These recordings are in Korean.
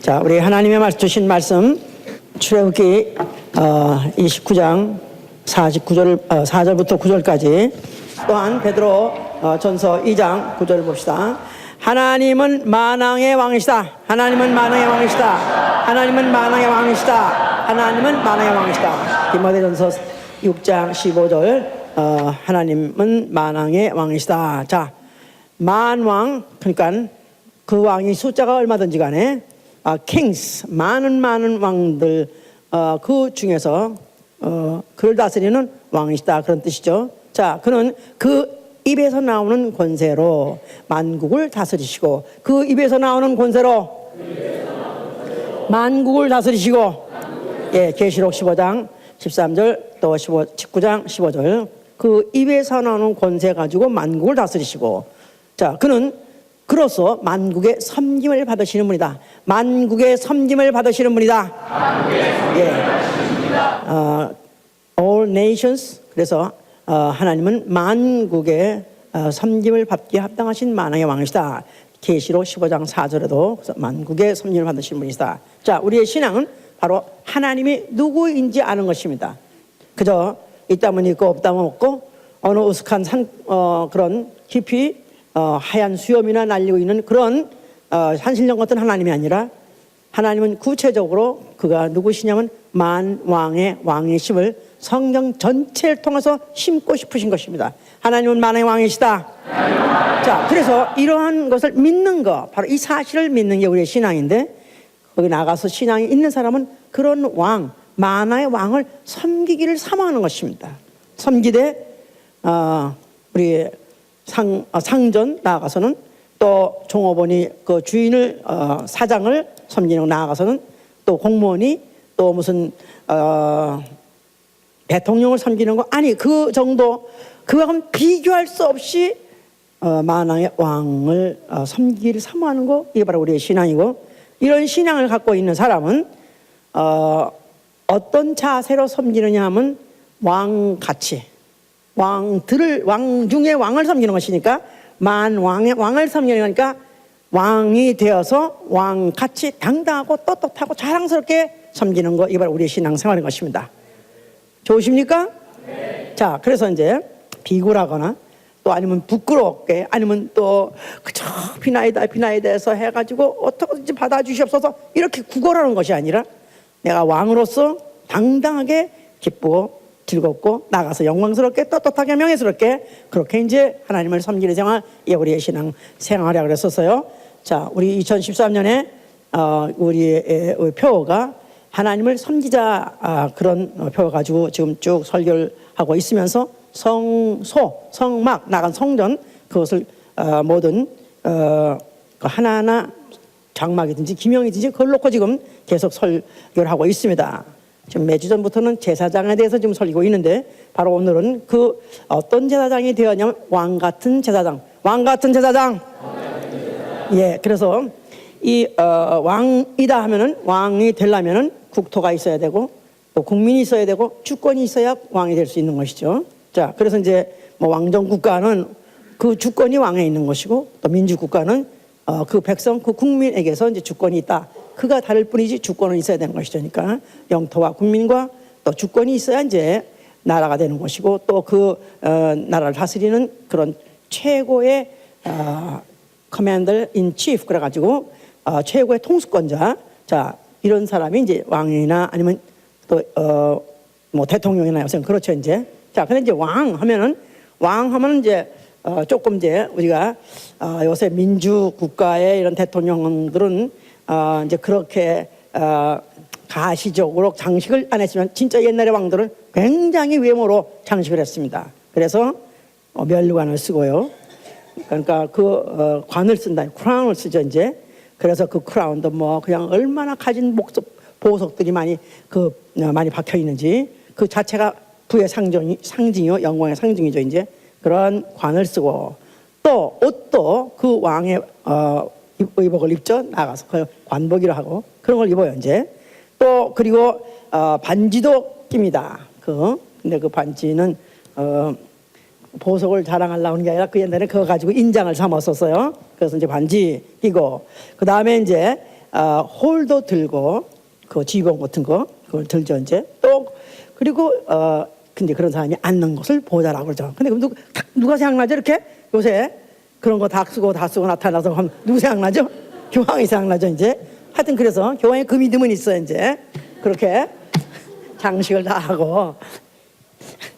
자, 우리 하나님의 주신 말씀 출애굽기 29장 4절부터 9절까지, 또한 베드로 전서 2장 9절을 봅시다. 하나님은 만왕의 왕이시다. 하나님은 만왕의 왕이시다. 하나님은 만왕의 왕이시다. 하나님은 만왕의 왕이시다. 디모데전서 6장 15절, 하나님은 만왕의 왕이시다. 자, 만왕, 그러니까 그 왕이 숫자가 얼마든지 간에 kings, 많은 왕들 그 중에서 그를 다스리는 왕이시다, 그런 뜻이죠. 자, 그는 그 입에서 나오는 권세로 만국을 다스리시고, 그 입에서 나오는 권세로 만국을 다스리시고, 예, 계시록 15장 13절 또 19장 15절, 그 입에서 나오는 권세 가지고 만국을 다스리시고, 자, 그는 그로서 만국의 섬김을 받으시는 분이다. 만국의 섬김을 받으시는 분이다. 예. All nations. 그래서 하나님은 만국의 섬김을 받기에 합당하신 만왕의 왕이시다. 계시록 15장 4절에도 만국의 섬김을 받으시는 분이시다. 자, 우리의 신앙은 바로 하나님이 누구인지 아는 것입니다. 그저 있다면 있고 없다면 없고, 어느 우스한 그런 깊이 하얀 수염이나 날리고 있는 그런 산신령 같은 하나님이 아니라, 하나님은 구체적으로 그가 누구시냐면 만왕의 왕이심을 성경 전체를 통해서 심고 싶으신 것입니다. 하나님은 만왕의 왕이시다. 자, 그래서 이러한 것을 믿는 거, 바로 이 사실을 믿는 게 우리의 신앙인데, 거기 나가서 신앙이 있는 사람은 그런 왕, 만왕의 왕을 섬기기를 사모하는 것입니다. 섬기되 우리 상전 나아가서는, 또 종업원이 그 주인을 사장을 섬기는 나아가서는, 또 공무원이 또 무슨 대통령을 섬기는 거, 아니 그 정도, 그와는 비교할 수 없이 만왕의 왕을 섬기기를 사모하는 거, 이게 바로 우리의 신앙이고, 이런 신앙을 갖고 있는 사람은 어떤 자세로 섬기느냐 하면 왕같이, 왕 중에 왕을 섬기는 것이니까, 만왕의 왕을 섬기는 거니까 왕이 되어서 왕같이 당당하고 떳떳하고 자랑스럽게 섬기는 거, 이게 바로 우리의 신앙생활인 것입니다. 좋으십니까? 네. 자, 그래서 이제 비굴하거나 또 아니면 부끄럽게, 아니면 또 그저 비나이다 해서 해가지고 어떻게든지 받아주시옵소서 이렇게 구걸하는 것이 아니라, 내가 왕으로서 당당하게 기쁘고 즐겁고 나가서 영광스럽게 떳떳하게 명예스럽게 그렇게 이제 하나님을 섬기는 생활, 이게 우리의 신앙 생활이라고 그랬었어요. 자, 우리 2013년에 우리의 표어가 하나님을 섬기자, 그런 표어 가지고 지금 쭉 설교를 하고 있으면서 성막 나간 성전, 그것을 모든 하나하나 장막이든지 기명이든지 그걸 놓고 지금 계속 설교를 하고 있습니다. 지금 몇 주 전부터는 제사장에 대해서 지금 설교하고 있는데, 바로 오늘은 그 어떤 제사장이 되었냐면 왕같은 제사장. 왕같은 제사장. 예, 그래서 이 왕이다 하면은, 왕이 되려면은 국토가 있어야 되고, 또 국민이 있어야 되고, 주권이 있어야 왕이 될 수 있는 것이죠. 자, 그래서 이제 뭐 왕정 국가는 그 주권이 왕에 있는 것이고, 또 민주 국가는 그 백성, 그 국민에게서 이제 주권이 있다. 그가 다를 뿐이지 주권은 있어야 되는 것이죠. 그러니까 영토와 국민과 또 주권이 있어야 이제 나라가 되는 것이고, 또 그 나라를 다스리는 그런 최고의 커맨더 인 치프, 그래가지고 최고의 통수권자, 자, 이런 사람이 이제 왕이나 아니면 또 뭐 대통령이나 요새 그렇죠 이제. 자, 근데 이제 왕 하면은 이제 조금 이제 우리가 요새 민주 국가의 이런 대통령들은 이제 그렇게 가시적으로 장식을 안 했지만, 진짜 옛날의 왕들은 굉장히 외모로 장식을 했습니다. 그래서 면류관을 쓰고요. 그러니까 그 관을 쓴다, 크라운을 쓰죠 이제. 그래서 그 크라운도 뭐 그냥 얼마나 가진 보석들이 많이 박혀 있는지, 그 자체가 부의 상징이요, 영광의 상징이죠 이제. 그런 관을 쓰고, 또 옷도 그 왕의 의복을 입죠. 나가서 그 관복이라 하고 그런 걸 입어요 이제. 또 그리고 반지도 낍니다. 근데 그 반지는 보석을 자랑하려고 하는 게 아니라, 그 옛날에 그거 가지고 인장을 삼았었어요. 그래서 이제 반지 끼고, 그 다음에 이제 홀도 들고 그 지휘봉 같은 거 그걸 들죠 이제. 또 그리고 근데 그런 사람이 앉는 것을 보좌라고 그러죠. 근데 그럼 누가 생각나죠? 이렇게 요새 그런 거 다 쓰고 나타나서 하면 누구 생각나죠? 교황이 생각나죠 이제. 하여튼 그래서 교황의 그 믿음은 있어요 이제. 그렇게 장식을 다 하고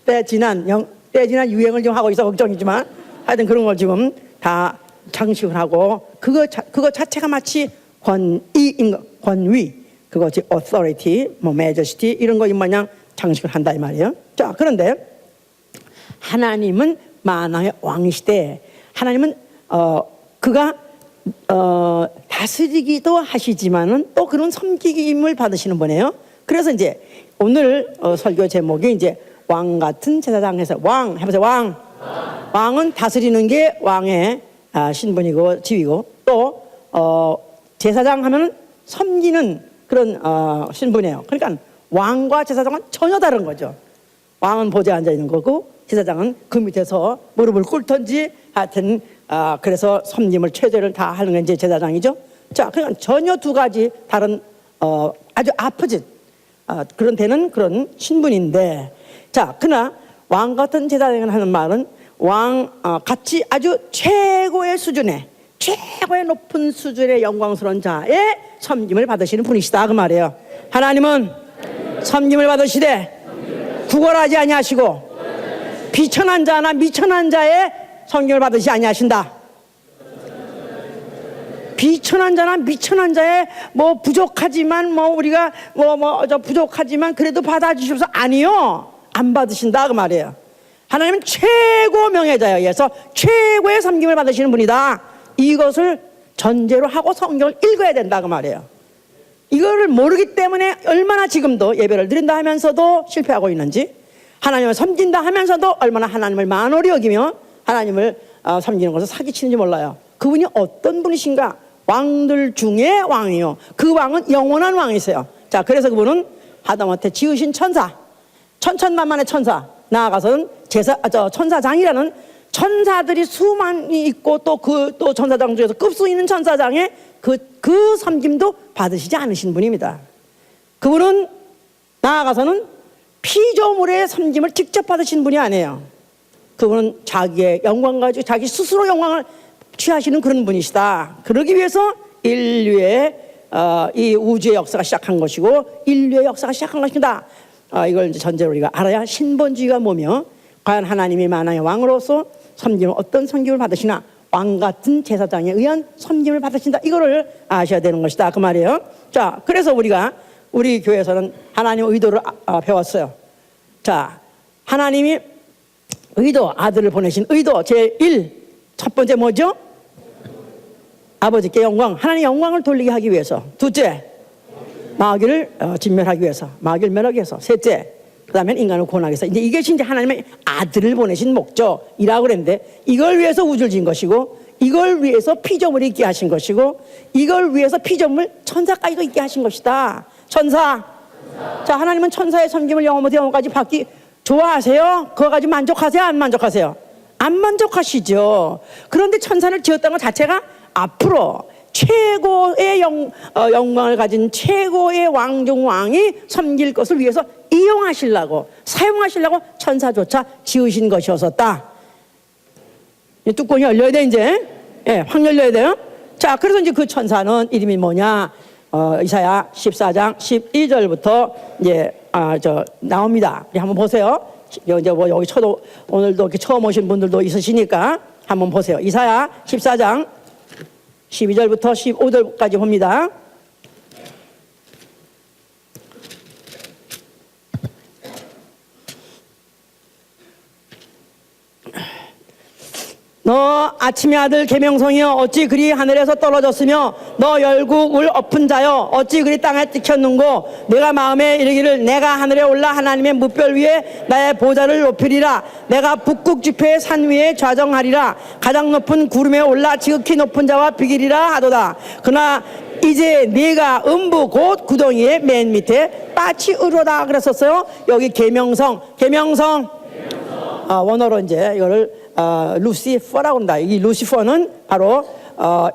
때 지난 유행을 좀 하고 있어 걱정이지만 하여튼 그런 걸 지금 다 장식을 하고 그거 자체가 마치 권위 그거지 authority 뭐 majesty 이런 거 마냥 장식을 한다 이 말이에요. 자 그런데 하나님은 만왕의 왕이시대. 하나님은 그가 다스리기도 하시지만은 또 그런 섬기임을 받으시는 분이에요. 그래서 이제 오늘 설교 제목이 이제 왕 같은 제사장에서 왕 해보세요. 왕은 다스리는 게 왕의 신분이고 지위고 또 제사장 하면은 섬기는 그런 신분이에요. 그러니까 왕과 제사장은 전혀 다른 거죠. 왕은 보좌에 앉아 있는 거고 제사장은 그 밑에서 무릎을 꿇던지 하여튼 그래서 섬김을 최대를 다 하는 게 이제 제사장이죠. 자, 그러니까 전혀 두 가지 다른 아주 아프진 그런 되는 그런 신분인데, 자, 그러나 왕 같은 제사장이 하는 말은 왕 같이 아주 최고의 수준의 최고의 높은 수준의 영광스러운 자의 섬김을 받으시는 분이시다 그 말이에요. 하나님은 섬김을 받으시되 구걸하지 아니하시고 비천한 자나 미천한 자의 섬김을 받으시지 아니하신다. 비천한 자나 미천한 자의 뭐 부족하지만 뭐 우리가 저 부족하지만 그래도 받아주셔서 아니요 안 받으신다 그 말이에요. 하나님은 최고 명예자에 의해서 최고의 섬김을 받으시는 분이다. 이것을 전제로 하고 성경을 읽어야 된다 그 말이에요. 이거를 모르기 때문에 얼마나 지금도 예배를 드린다 하면서도 실패하고 있는지, 하나님을 섬긴다 하면서도 얼마나 하나님을 만홀히 여기며 하나님을 섬기는 것을 사기치는지 몰라요. 그분이 어떤 분이신가? 왕들 중에 왕이요. 그 왕은 영원한 왕이세요. 자, 그래서 그분은 하다못해 지으신 천사, 천천만만의 천사, 나아가서는 천사장이라는 천사들이 수많이 있고 또 천사장 중에서 급수 있는 천사장의 그 섬김도 받으시지 않으신 분입니다. 그분은 나아가서는 피조물의 섬김을 직접 받으신 분이 아니에요. 그분은 자기의 영광 가지고 자기 스스로 영광을 취하시는 그런 분이시다. 그러기 위해서 인류의 이 우주의 역사가 시작한 것이고 인류의 역사가 시작한 것입니다. 이걸 이제 전제로 우리가 알아야 신본주의가 뭐며 과연 하나님이 만왕의 왕으로서 섬김을 어떤 섬김을 받으시나 왕 같은 제사장에 의한 섬김을 받으신다. 이거를 아셔야 되는 것이다 그 말이에요. 자, 그래서 우리 교회에서는 하나님의 의도를 배웠어요. 자, 하나님이 의도, 아들을 보내신 의도 제1 첫 번째 뭐죠? 아버지께 영광, 하나님의 영광을 돌리게 하기 위해서. 둘째, 마귀를 진멸하기 위해서, 마귀를 멸하기 위해서. 셋째, 그 다음에 인간을 구원하기 위해서. 이제 이것이 이제 하나님의 아들을 보내신 목적이라고 그랬는데, 이걸 위해서 우주를 지은 것이고, 이걸 위해서 피조물이 있게 하신 것이고, 이걸 위해서 피조물 천사까지도 있게 하신 것이다. 천사. 자, 하나님은 천사의 섬김을 영원부터 영원까지 받기 좋아하세요? 그거 가지고 만족하세요? 안 만족하세요? 안 만족하시죠. 그런데 천사를 지었다는 것 자체가 앞으로 최고의 영광을 가진 최고의 왕 중 왕이 섬길 것을 위해서 이용하시려고, 사용하시려고 천사조차 지으신 것이었었다. 뚜껑이 열려야 돼 이제. 확 열려야 돼요. 자, 그래서 이제 그 천사는 이름이 뭐냐? 이사야 14장 12절부터 이제 나옵니다. 한번 보세요. 이제 뭐 여기 오늘도 이렇게 처음 오신 분들도 있으시니까 한번 보세요. 이사야 14장 12절부터 15절까지 봅니다. 너 아침의 아들 계명성이여 어찌 그리 하늘에서 떨어졌으며 너 열국을 엎은 자여 어찌 그리 땅에 찍혔는고 내가 마음에 이르기를 내가 하늘에 올라 하나님의 무별 위에 나의 보좌를 높이리라. 내가 북극 지폐의 산 위에 좌정하리라. 가장 높은 구름에 올라 지극히 높은 자와 비기리라 하도다. 그러나 이제 네가 음부 곧 구덩이의 맨 밑에 빠치 으로다 그랬었어요. 여기 계명성 원어로 이제 이거를 루시퍼라고 한다. 이 루시퍼는 바로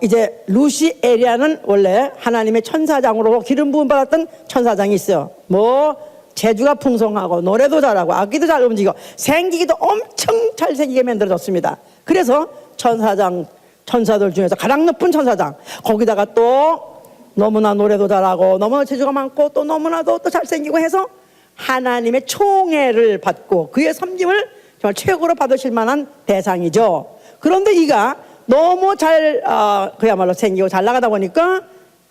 이제 루시엘이라는 원래 하나님의 천사장으로 기름 부음 받았던 천사장이 있어요. 뭐 재주가 풍성하고 노래도 잘하고 악기도 잘 움직이고 생기기도 엄청 잘생기게 만들어졌습니다. 그래서 천사들 중에서 가장 높은 천사장, 거기다가 또 너무나 노래도 잘하고 너무나 재주가 많고 또 너무나도 또 잘생기고 해서 하나님의 총애를 받고 그의 섬김을 정말 최고로 받으실 만한 대상이죠. 그런데 이가 너무 그야말로 생기고 잘 나가다 보니까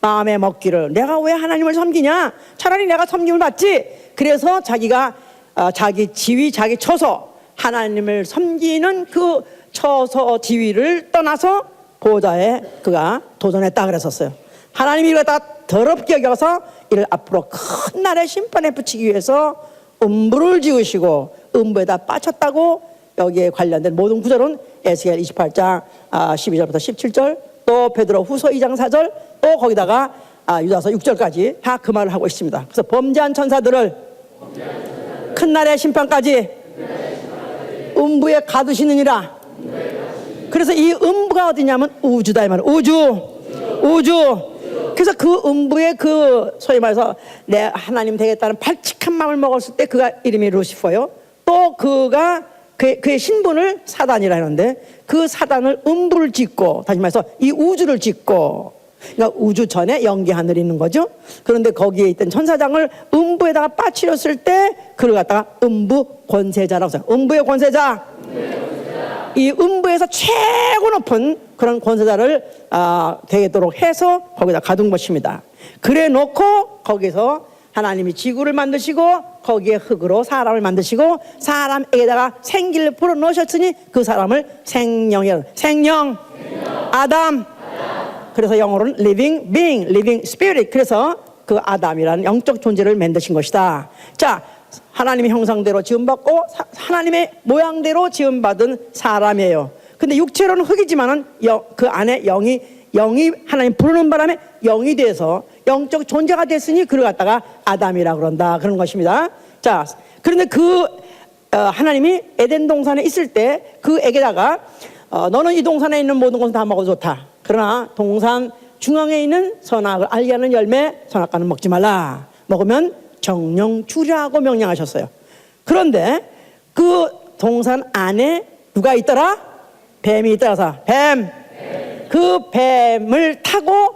마음에 먹기를, 내가 왜 하나님을 섬기냐, 차라리 내가 섬김을 받지. 그래서 자기가 자기 지위, 자기 처소, 하나님을 섬기는 그 처소 지위를 떠나서 보호자에 그가 도전했다 그랬었어요. 하나님이 이걸 다 더럽게 여겨서 이를 앞으로 큰 날의 심판에 붙이기 위해서 음부를 지으시고 음부에다 빠쳤다고 여기에 관련된 모든 구절은 에스겔 28장 12절부터 17절, 또 베드로 후서 2장 4절, 또 거기다가 유다서 6절까지 다 그 말을 하고 있습니다. 그래서 범죄한 천사들을 큰 날의 심판까지 음부에 가두시느니라. 그래서 이 음부가 어디냐면 우주다 이 말이에요. 우주. 그래서 그 음부의 그 소위 말해서 내 하나님 되겠다는 발칙한 마음을 먹었을 때 그가 이름이 루시퍼요. 또 그가 그의 신분을 사단이라 하는데 그 사단을 음부를 짓고, 다시 말해서 이 우주를 짓고, 그러니까 우주 전에 연기 하늘이 있는 거죠. 그런데 거기에 있던 천사장을 음부에다가 빠뜨렸을 때 그를 갖다가 음부 권세자라고 해요. 음부의 권세자. 이 음부에서 최고 높은 그런 권세자를 되도록 해서 거기다 가둔 것입니다. 그래 놓고 거기서 하나님이 지구를 만드시고 거기에 흙으로 사람을 만드시고 사람에게다가 생기를 불어넣으셨으니 그 사람을 생명이라고, 생명. 아담. 그래서 영어로는 living being, living spirit. 그래서 그 아담이라는 영적 존재를 만드신 것이다. 자, 하나님의 형상대로 지음받고 하나님의 모양대로 지음받은 사람이에요. 근데 육체로는 흙이지만은 그 안에 영이 하나님 부르는 바람에 영이 돼서 영적 존재가 됐으니 그를 갖다가 아담이라 그런다, 그런 것입니다. 자, 그런데 하나님이 에덴 동산에 있을 때 그에게다가 너는 이 동산에 있는 모든 것은 다 먹어도 좋다. 그러나 동산 중앙에 있는 선악을 알게 하는 열매 선악과는 먹지 말라. 먹으면 정령 주라고 명령하셨어요. 그런데 그 동산 안에 누가 있더라? 뱀이 있더라서 그 뱀을 타고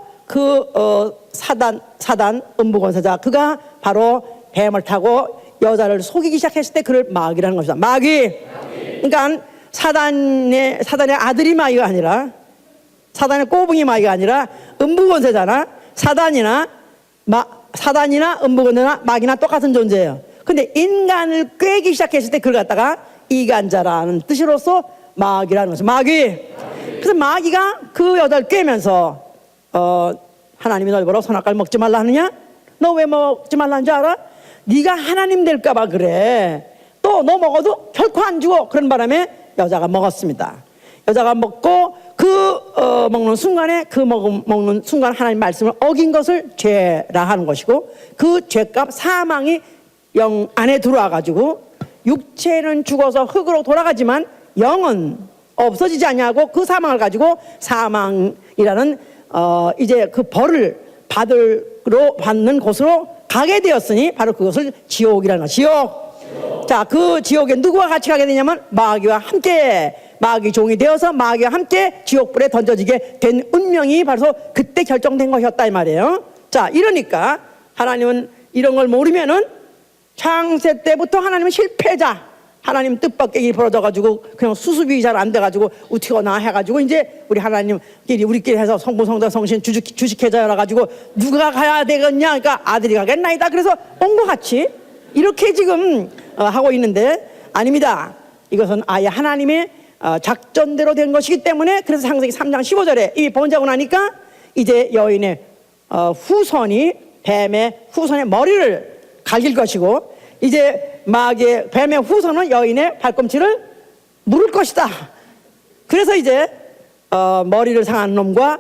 사단 음부권세자, 그가 바로 뱀을 타고 여자를 속이기 시작했을 때 그를 마귀라는 것이다. 마귀. 그러니까 사단의 아들이 마귀가 아니라, 사단의 꼬붕이 마귀가 아니라 음부권세자나 사단이나 음부권세나 마귀나 똑같은 존재예요. 근데 인간을 꿰기 시작했을 때 그걸 갖다가 이간자라는 뜻으로서 마귀라는 것이죠. 마귀. 그래서 마귀가 그 여자를 꿰면서 하나님이 널 보러 선악과를 먹지 말라 하느냐? 너 왜 먹지 말라는 줄 알아? 네가 하나님 될까 봐 그래. 또 너 먹어도 결코 안 죽어. 그런 바람에 여자가 먹었습니다. 여자가 먹고 먹는 순간에 먹는 순간 하나님 말씀을 어긴 것을 죄라 하는 것이고, 그 죄값 사망이 영 안에 들어와 가지고 육체는 죽어서 흙으로 돌아가지만 영은 없어지지 않냐고 그 사망을 가지고 사망이라는 이제 그 벌을 받는 곳으로 가게 되었으니 바로 그것을 지옥이라는 거. 지옥. 자, 그 지옥에 누구와 같이 가게 되냐면 마귀와 함께, 마귀 종이 되어서 마귀와 함께 지옥불에 던져지게 된 운명이 바로 그때 결정된 것이었다 이 말이에요. 자, 이러니까 하나님은 이런 걸 모르면은 창세 때부터 하나님은 실패자, 하나님 뜻밖의 일이 벌어져가지고 그냥 수습이 잘 안 돼가지고 어떻게나 해가지고 이제 우리끼리 해서 성부 성자 성신 주식회자 열어가지고 누가 가야 되겠냐, 그러니까 아들이 가겠나이다. 그래서 온 것 같이 이렇게 지금 하고 있는데 아닙니다. 이것은 아예 하나님의 작전대로 된 것이기 때문에, 그래서 창세기 3장 15절에 이미 번자고 나니까 이제 여인의 후손이 뱀의 후손의 머리를 갈길 것이고, 이제 뱀의 후손은 여인의 발꿈치를 물을 것이다. 그래서 이제 머리를 상한 놈과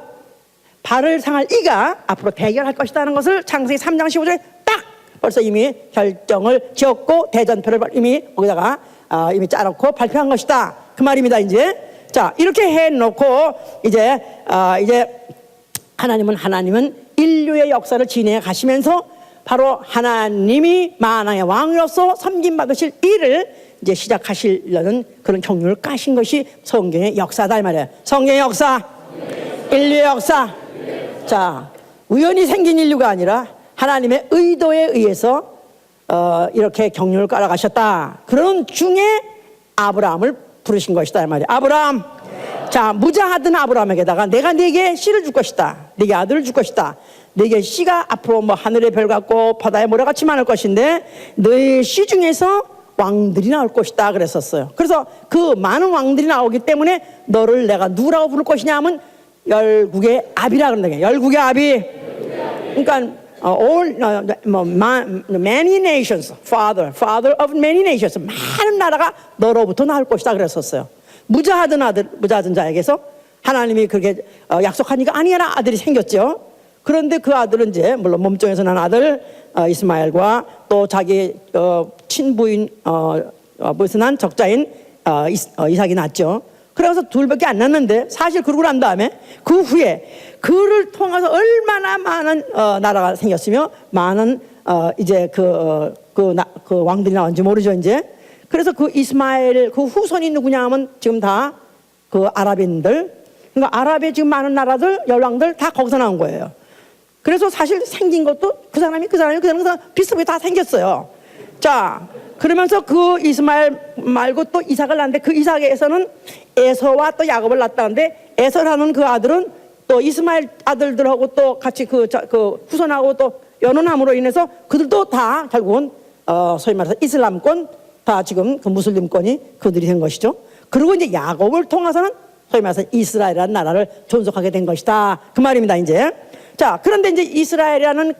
발을 상할 이가 앞으로 대결할 것이라는 것을 창세기 3장 15절에 딱 벌써 이미 결정을 지었고 대전표를 이미 거기다가 이미 짜놓고 발표한 것이다. 그 말입니다. 이제 자 이렇게 해놓고 이제 하나님은 인류의 역사를 진행해 가시면서 바로 하나님이 만왕의 왕으로서 섬김받으실 일을 이제 시작하시려는 그런 경륜을 까신 것이 성경의 역사다 이 말이에요. 성경의 역사, 인류의 역사. 자, 우연히 생긴 인류가 아니라 하나님의 의도에 의해서 이렇게 경륜을 깔아가셨다. 그런 중에 아브라함을 부르신 것이다 이 말이에요. 아브라함. 자, 무자하던 아브라함에게다가 내가 네게 씨를 줄 것이다. 네게 아들을 줄 것이다. 네게 씨가 앞으로 뭐 하늘의 별 같고 바다의 모래같이 많을 것인데 너의 씨 중에서 왕들이 나올 것이다 그랬었어요. 그래서 그 많은 왕들이 나오기 때문에 너를 내가 누구라고 부를 것이냐 하면 열국의 아비라 그런다. 열국의 아비. 그러니까 many nations, father of many nations. 많은 나라가 너로부터 나올 것이다 그랬었어요. 무자하던 자에게서 하나님이 그렇게 약속하니까 아니라 아들이 생겼죠. 그런데 그 아들은 이제 물론 몸종에서 난 아들 이스마엘과 또 자기 친부인 무슨 난 적자인 이삭이 낳았죠. 그래서 둘밖에 안 낳는데 사실 그러고 난 다음에 그 후에 그를 통해서 얼마나 많은 나라가 생겼으며 많은 이제 그 왕들이 나온지 모르죠 이제. 그래서 그 이스마엘 그 후손이 누구냐 하면 지금 다 그 아랍인들, 그러니까 아랍의 지금 많은 나라들 열왕들 다 거기서 나온 거예요. 그래서 사실 생긴 것도 그 사람이 비슷하게 다 생겼어요. 자, 그러면서 그 이스마엘 말고 또 이삭을 낳는데 그 이삭에서는 에서와 또 야곱을 낳았다는데 에서라는 그 아들은 또 이스마엘 아들들하고 또 같이 그 후손하고 또 연혼함으로 인해서 그들도 다 결국은 소위 말해서 이슬람권 다 지금 그 무슬림권이 그들이 된 것이죠. 그리고 이제 야곱을 통해서는 소위 말해서 이스라엘이라는 나라를 존속하게 된 것이다. 그 말입니다, 이제. 자, 그런데 이제 이스라엘이라는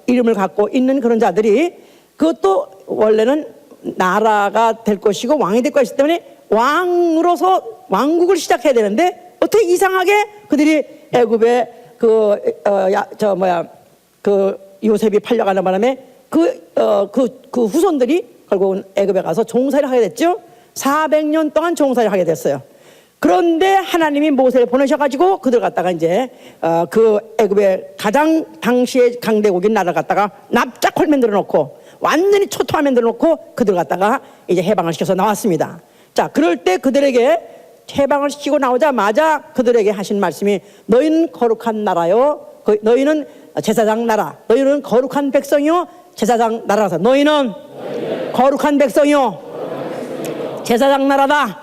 이름을 갖고 있는 그런 자들이 그것도 원래는 나라가 될 것이고 왕이 될 것이기 때문에 왕으로서 왕국을 시작해야 되는데 어떻게 이상하게 그들이 애굽에 요셉이 팔려가는 바람에 그 후손들이 결국은 애굽에 가서 종살이를 하게 됐죠. 400년 동안 종살이를 하게 됐어요. 그런데 하나님이 모세를 보내셔가지고 그들 갖다가 이제 그 애굽의 가장 당시에 강대국인 나라를 갖다가 납작홀 만들어 놓고 완전히 초토화 만들어 놓고 그들 갖다가 이제 해방을 시켜서 나왔습니다. 자, 그럴 때 그들에게 해방을 시키고 나오자마자 그들에게 하신 말씀이 너희는 거룩한 나라요, 너희는 제사장 나라, 너희는 거룩한 백성이요 제사장 나라라서 너희는 거룩한 백성이요 제사장 나라다.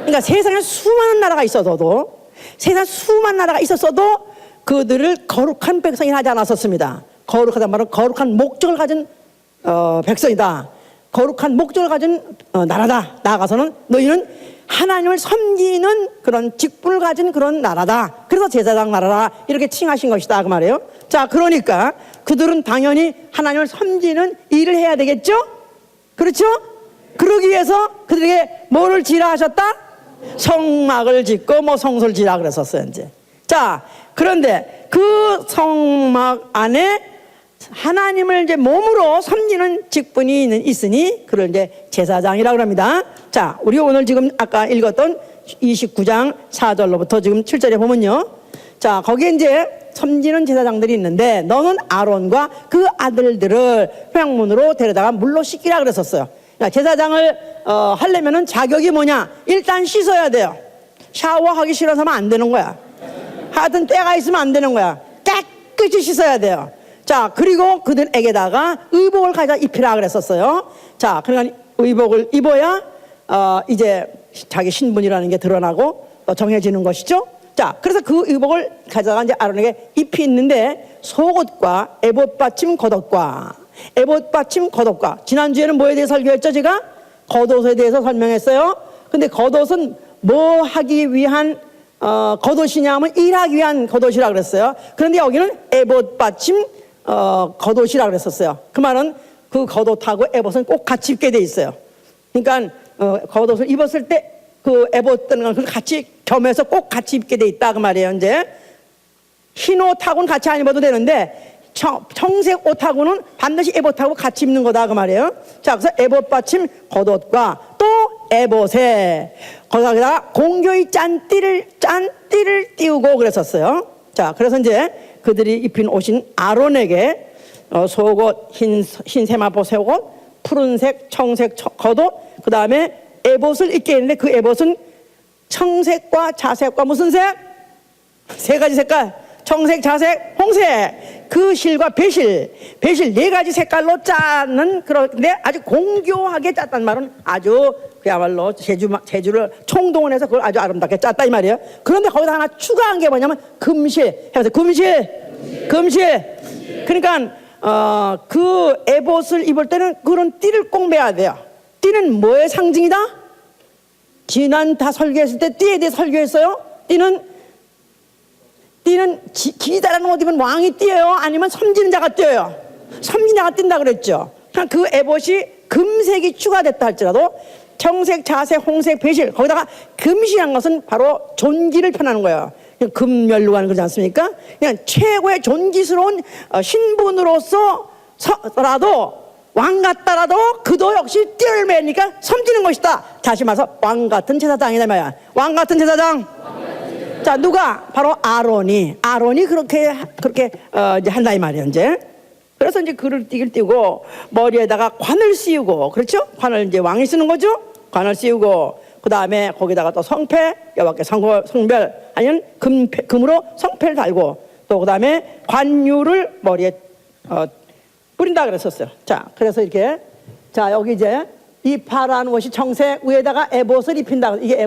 그러니까 세상에 수많은 나라가 있어도 세상 수많은 나라가 있었어도 그들을 거룩한 백성이 하지 않았었습니다. 거룩하단 말은 거룩한 목적을 가진 백성이다. 거룩한 목적을 가진 나라다. 나아가서는 너희는 하나님을 섬기는 그런 직분을 가진 그런 나라다. 그래서 제사장 나라라 이렇게 칭하신 것이다 그 말이에요. 자, 그러니까 그들은 당연히 하나님을 섬기는 일을 해야 되겠죠? 그렇죠? 그러기 위해서 그들에게 뭐를 지라 하셨다? 성막을 짓고 뭐 성소를 지라 그랬었어요 이제. 자, 그런데 그 성막 안에 하나님을 이제 몸으로 섬기는 직분이 있으니 그걸 이제 제사장이라고 합니다. 자, 우리 오늘 지금 아까 읽었던 29장 4절로부터 지금 7절에 보면요. 자, 거기에 이제 섬기는 제사장들이 있는데 너는 아론과 그 아들들을 회막문으로 데려다가 물로 씻기라 그랬었어요. 제사장을 하려면은 자격이 뭐냐? 일단 씻어야 돼요. 샤워하기 싫어서 하면 안 되는 거야. 하여튼 때가 있으면 안 되는 거야. 깨끗이 씻어야 돼요. 자, 그리고 그들에게다가 의복을 가져다 입히라 그랬었어요. 자, 그러니까 의복을 입어야 이제 자기 신분이라는 게 드러나고 정해지는 것이죠. 자, 그래서 그 의복을 가져다가 이제 아론에게 입히 있는데 속옷과 에봇 받침 겉옷과 에봇 받침 겉옷과 지난주에는 뭐에 대해 설교했죠? 제가 겉옷에 대해서 설명했어요. 근데 겉옷은 뭐 하기 위한 겉옷이냐 하면 일하기 위한 겉옷이라 그랬어요. 그런데 여기는 에봇 받침 겉옷이라 그랬었어요. 그 말은 그 겉옷하고 에봇은 꼭 같이 입게 돼 있어요. 그러니까 겉옷을 입었을 때 그 에봇은 그 같이 겸해서 꼭 같이 입게 돼 있다 그 말이에요. 이제 흰 옷하고는 같이 안 입어도 되는데 청색 옷하고는 반드시 에봇하고 같이 입는 거다 그 말이에요. 자, 그래서 에봇 받침 겉옷과 또 에봇에 거기다가 공교의 짠띠를 띄우고 그랬었어요. 자, 그래서 이제 그들이 입힌 옷인 아론에게 속옷, 흰 세마포 속옷, 푸른색, 청색 겉옷, 그 다음에 에봇을 입게 했는데 그 에봇은 청색과 자색과 무슨 색? 세 가지 색깔. 청색, 자색, 홍색. 그 실과 배실 네 가지 색깔로 짜는 그런데 아주 공교하게 짰단 말은 아주 그야말로 제주를 총동원해서 그걸 아주 아름답게 짰다 이 말이에요. 그런데 거기다 하나 추가한 게 뭐냐면 금실. 해서 금실. 그러니까 그 에봇을 입을 때는 그런 띠를 꼭 매야 돼요. 띠는 뭐의 상징이다? 지난 다 설교했을 때 띠에 대해 설교했어요. 띠는 기다라는 옷 입은 왕이 띠예요? 아니면 섬기는 자가 띠예요? 섬기는 자가 띈다 그랬죠. 그 에봇이 금색이 추가됐다 할지라도 청색, 자색, 홍색, 배실 거기다가 금실한 것은 바로 존귀를 표현하는 거예요. 금멸루관 그러지 않습니까? 그냥 최고의 존귀스러운 신분으로서라도 왕 같다라도 그도 역시 띠를 매니까 섬기는 것이다. 다시 말해서 왕 같은 제사장이다 말이야. 왕 같은 제사장. 자, 누가? 바로 아론이 그렇게 이제 한다 이 말이에요. 이제 그래서 이제 그를 띄고 머리에다가 관을 씌우고, 그렇죠? 관을 이제 왕이 쓰는 거죠. 관을 씌우고 그 다음에 거기다가 또 성패, 여호와께 성별 아니면 금으로 성패를 달고 또 그 다음에 관유를 머리에 뿌린다 그랬었어요. 자, 그래서 이렇게 자 여기 이제 이 파란 옷이 청색 위에다가 에봇을 입힌다. 이게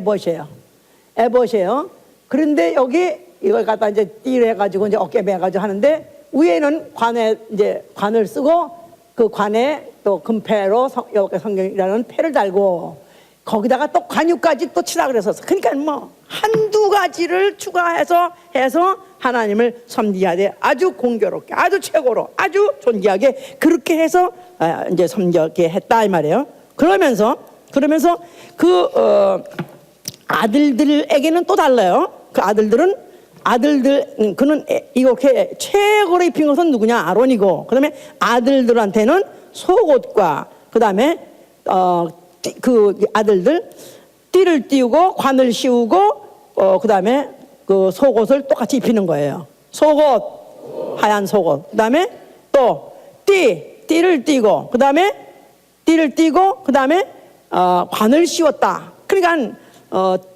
에봇이에요. 그런데 여기 이걸 갖다 이제 띠를 해가지고 이제 어깨 매가지고 하는데 위에는 관에 이제 관을 쓰고 그 관에 또 금패로 여호와께 성경이라는 패를 달고 거기다가 또 관유까지 또 치라 그랬었어. 그러니까 뭐 한두 가지를 추가해서 하나님을 섬기해야 돼. 아주 공교롭게, 아주 최고로, 아주 존귀하게 그렇게 해서 이제 섬기게 했다 이 말이에요. 그러면서 그 아들들에게는 또 달라요. 그 그는 이렇게 최고로 입힌 것은 누구냐? 아론이고, 그다음에 아들들한테는 속옷과 그다음에 그 아들들 띠를 띄우고 관을 씌우고 그다음에 그 속옷을 똑같이 입히는 거예요. 속옷, 하얀 속옷. 그다음에 또 띠를 띄고 그다음에 관을 씌웠다. 그러니까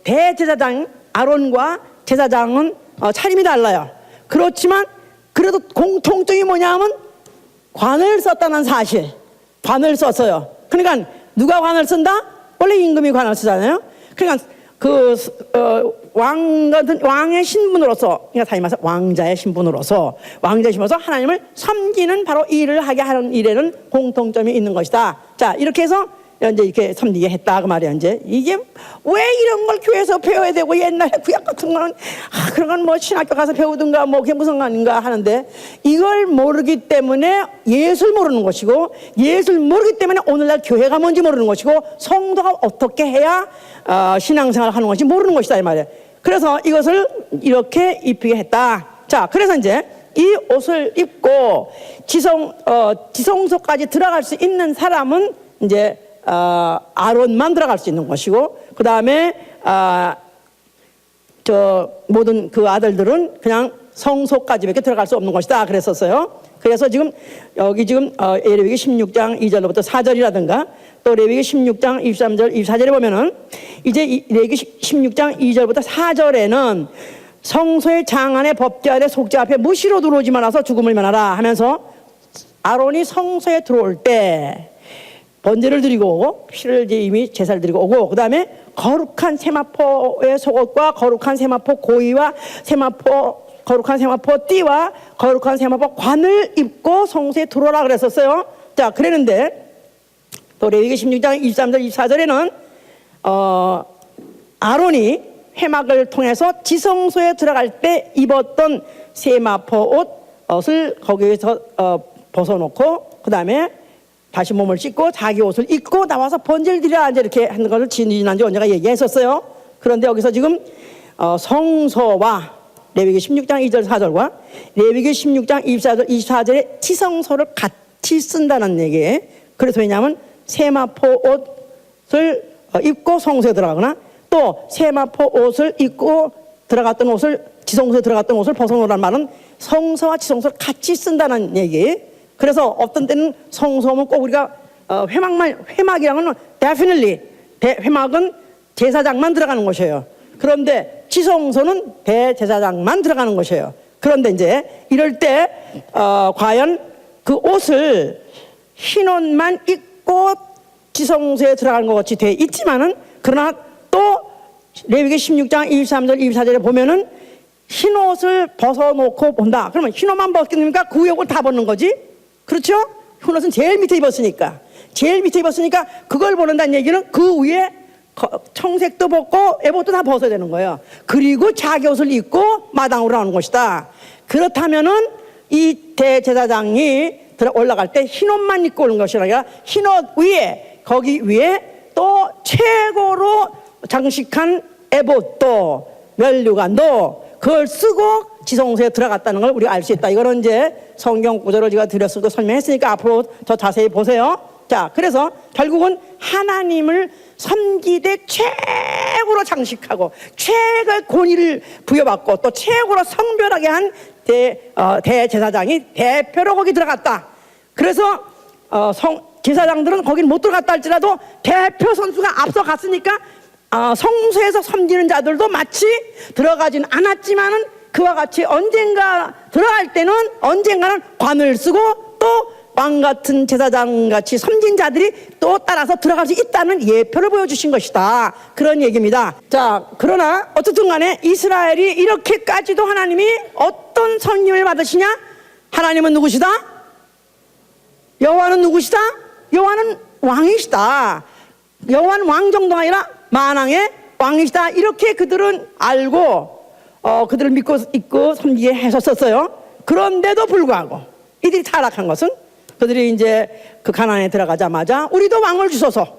대제사장 아론과 제사장은 차림이 달라요. 그렇지만 그래도 공통점이 뭐냐면 관을 썼다는 사실. 관을 썼어요. 그러니까 누가 관을 쓴다? 원래 임금이 관을 쓰잖아요. 그러니까 왕의 신분으로서, 그러니까 다시 말해서 왕자의 신분으로서 하나님을 섬기는 바로 일을 하게 하는 일에는 공통점이 있는 것이다. 자, 이렇게 해서 이제 이렇게 섬기게 했다 그 말이야. 이제 이게 왜 이런 걸 교회에서 배워야 되고 옛날에 구약 같은 거는 그런 건 뭐 신학교 가서 배우든가 뭐 그게 무슨 관인가 하는데 이걸 모르기 때문에 예술 모르는 것이고 예술 모르기 때문에 오늘날 교회가 뭔지 모르는 것이고 성도가 어떻게 해야 신앙생활을 하는 것인지 모르는 것이다 이 말이야. 그래서 이것을 이렇게 입히게 했다. 자, 그래서 이제 이 옷을 입고 지성소까지 들어갈 수 있는 사람은 이제 아론만 들어갈 수 있는 것이고 그 다음에 모든 그 아들들은 그냥 성소까지밖에 들어갈 수 없는 것이다 그랬었어요. 그래서 지금 여기 레위기 16장 2절부터 4절이라든가 또 레위기 16장 23절 24절에 보면은 이제 레위기 16장 2절부터 4절에는 성소의 장안의 법궤 아래 속죄 앞에 무시로 들어오지 말아서 죽음을 면하라 하면서 아론이 성소에 들어올 때 번제를 드리고 오고 피를 이미 제사를 드리고 오고 그 다음에 거룩한 세마포의 속옷과 거룩한 세마포 고이와 거룩한 세마포 띠와 거룩한 세마포 관을 입고 성소에 들어오라 그랬었어요. 자, 그랬는데 또 레위기 16장 23절 24절에는 아론이 회막을 통해서 지성소에 들어갈 때 입었던 세마포 옷을 거기에서 벗어놓고 그 다음에 다시 몸을 씻고 자기 옷을 입고 나와서 번제를 드리라 이렇게 하는 것을 지난주 언제가 얘기했었어요. 그런데 여기서 지금 성소와 레위기 16장 2절 4절과 레위기 16장 24절에 지성소를 같이 쓴다는 얘기예요. 그래서 왜냐하면 세마포 옷을 입고 성소에 들어가거나 또 세마포 옷을 입고 들어갔던 옷을 지성소에 들어갔던 옷을 벗어놓으라는 말은 성소와 지성소를 같이 쓴다는 얘기. 그래서 어떤 때는 성소면 꼭 우리가 회막이랑은 definitely 회막은 제사장만 들어가는 곳이에요. 그런데 지성소는 대제사장만 들어가는 곳이에요. 그런데 이제 이럴 때 과연 그 옷을 흰 옷만 입고 지성소에 들어가는 것 같이 돼 있지만은 그러나 또 레위기 16장 23절 24절에 보면은 흰 옷을 벗어놓고 본다. 그러면 흰 옷만 벗깁니까? 그 위에 옷을 다 벗는 거지. 그렇죠? 흰 옷은 제일 밑에 입었으니까. 제일 밑에 입었으니까 그걸 보는다는 얘기는 그 위에 청색도 벗고 에봇도 다 벗어야 되는 거예요. 그리고 자기 옷을 입고 마당으로 나오는 것이다. 그렇다면은 이 대제사장이 올라갈 때 흰 옷만 입고 오는 것이 아니라 흰 옷 위에 거기 위에 또 최고로 장식한 에봇도 면류관도 그걸 쓰고 지성소에 들어갔다는 걸 우리가 알 수 있다. 이거는 이제 성경 구절을 제가 드렸을 설명했으니까 앞으로 더 자세히 보세요. 자, 그래서 결국은 하나님을 섬기되 최고로 장식하고 최고의 권위를 부여받고 또 최고로 성별하게 한 대제사장이 대표로 거기 들어갔다. 그래서 제사장들은 거긴 못 들어갔다 할지라도 대표 선수가 앞서 갔으니까 성소에서 섬기는 자들도 마치 들어가진 않았지만은 그와 같이 언젠가 들어갈 때는 언젠가는 관을 쓰고 또 왕 같은 제사장 같이 섬긴 자들이 또 따라서 들어갈 수 있다는 예표를 보여주신 것이다. 그런 얘기입니다. 자, 그러나 어쨌든 간에 이스라엘이 이렇게까지도 하나님이 어떤 섬김을 받으시냐? 하나님은 누구시다? 여호와는 누구시다? 여호와는 왕이시다. 여호와는 왕 정도가 아니라 만왕의 왕이시다. 이렇게 그들은 알고 그들을 믿고 섬기게 하셨었어요. 그런데도 불구하고 이들이 타락한 것은 그들이 이제 그 가나안에 들어가자마자 우리도 왕을 주소서.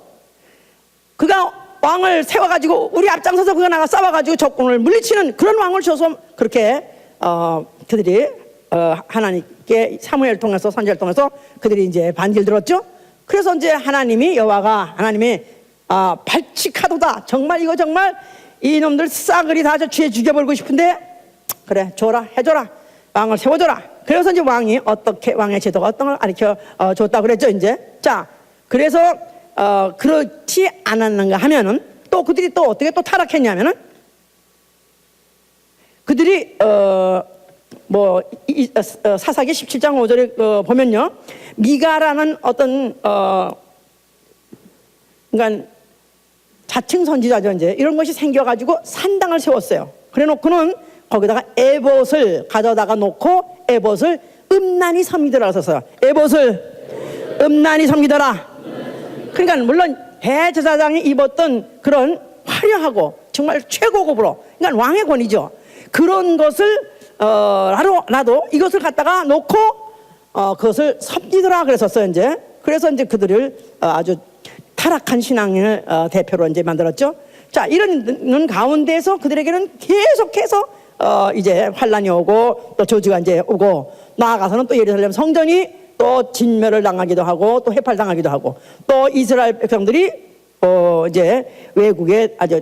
그가 왕을 세워가지고 우리 앞장서서 그가 나가 싸워가지고 적군을 물리치는 그런 왕을 주소서. 그렇게 그들이 하나님께 사무엘을 통해서 선지자를 통해서 그들이 이제 반기를 들었죠. 그래서 이제 하나님이 발칙하도다. 정말 이거 정말 이놈들 싸그리 다 쥐에 죽여버리고 싶은데 그래 줘라 해줘라 왕을 세워줘라. 그래서 이제 왕이 어떻게 왕의 제도가 어떤 걸 가르쳐 줬다 그랬죠 이제. 자, 그래서 그렇지 않았는가 하면은 또 그들이 또 어떻게 또 타락했냐면은 그들이 사사기 17장 5절에 보면요 미가라는 어떤 그러니까 자칭 선지자죠 이제 이런 것이 생겨가지고 산당을 세웠어요. 그래놓고는 거기다가 에봇을 가져다가 놓고 에봇을 음란히 섬기더라 그랬어요. 에봇을 음란히 섬기더라. 그러니까 물론 대제사장이 입었던 그런 화려하고 정말 최고급으로 그러니까 왕의 권위죠. 그런 것을 나도 이것을 갖다가 놓고 그것을 섬기더라 그랬었어요 이제. 그래서 이제 그들을 아주 타락한 신앙을 대표로 이제 만들었죠. 자, 이런 가운데서 그들에게는 계속해서 이제 환란이 오고 또 저주가 이제 오고 나아가서는 또 예루살렘 성전이 또 진멸을 당하기도 하고 또 해팔당하기도 하고 또 이스라엘 백성들이 이제 외국에 아주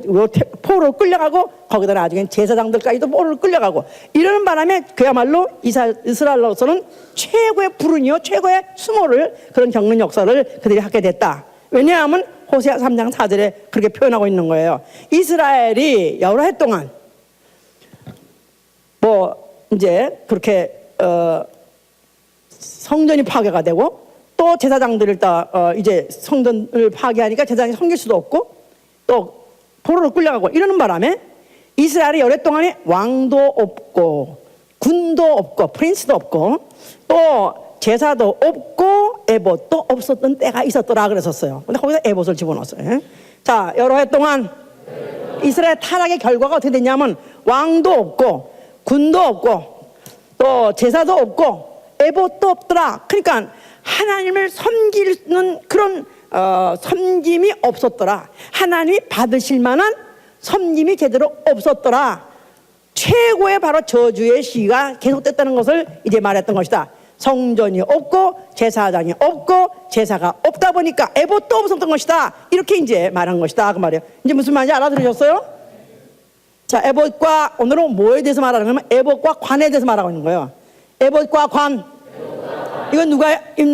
포로로 끌려가고 거기다 나중에 제사장들까지도 포로로 끌려가고 이러는 바람에 그야말로 이스라엘로서는 최고의 불운이요 최고의 수모를 그런 겪는 역사를 그들이 하게 됐다. 왜냐하면 호세아 3장 4절에 그렇게 표현하고 있는 거예요. 이스라엘이 여러 해 동안 이제 그렇게 성전이 파괴가 되고 또 제사장들을 이제 성전을 파괴하니까 제사장이 섬길 수도 없고 또 포로로 끌려가고 이러는 바람에 이스라엘이 여러 해 동안에 왕도 없고 군도 없고 프린스도 없고 또 제사도 없고 에봇도 없었던 때가 있었더라 그랬었어요. 근데 거기서 에봇을 집어넣었어요. 자, 여러 해 동안 이스라엘 타락의 결과가 어떻게 됐냐면 왕도 없고 군도 없고 또 제사도 없고 에봇도 없더라. 그러니까 하나님을 섬기는 그런 섬김이 없었더라. 하나님이 받으실 만한 섬김이 제대로 없었더라. 최고의 바로 저주의 시기가 계속됐다는 것을 이제 말했던 것이다. 성전이 없고 제사장이 없고 제사가 없다 보니까 에봇도 없었던 것이다. 이렇게 이제 말한 것이다 그 말이에요. 이제 무슨 말인지 알아들으셨어요? 자, 에봇과 오늘은 뭐에 대해서 말하는 거냐면 에봇과 관에 대해서 말하고 있는 거예요. 에봇과 관. 이건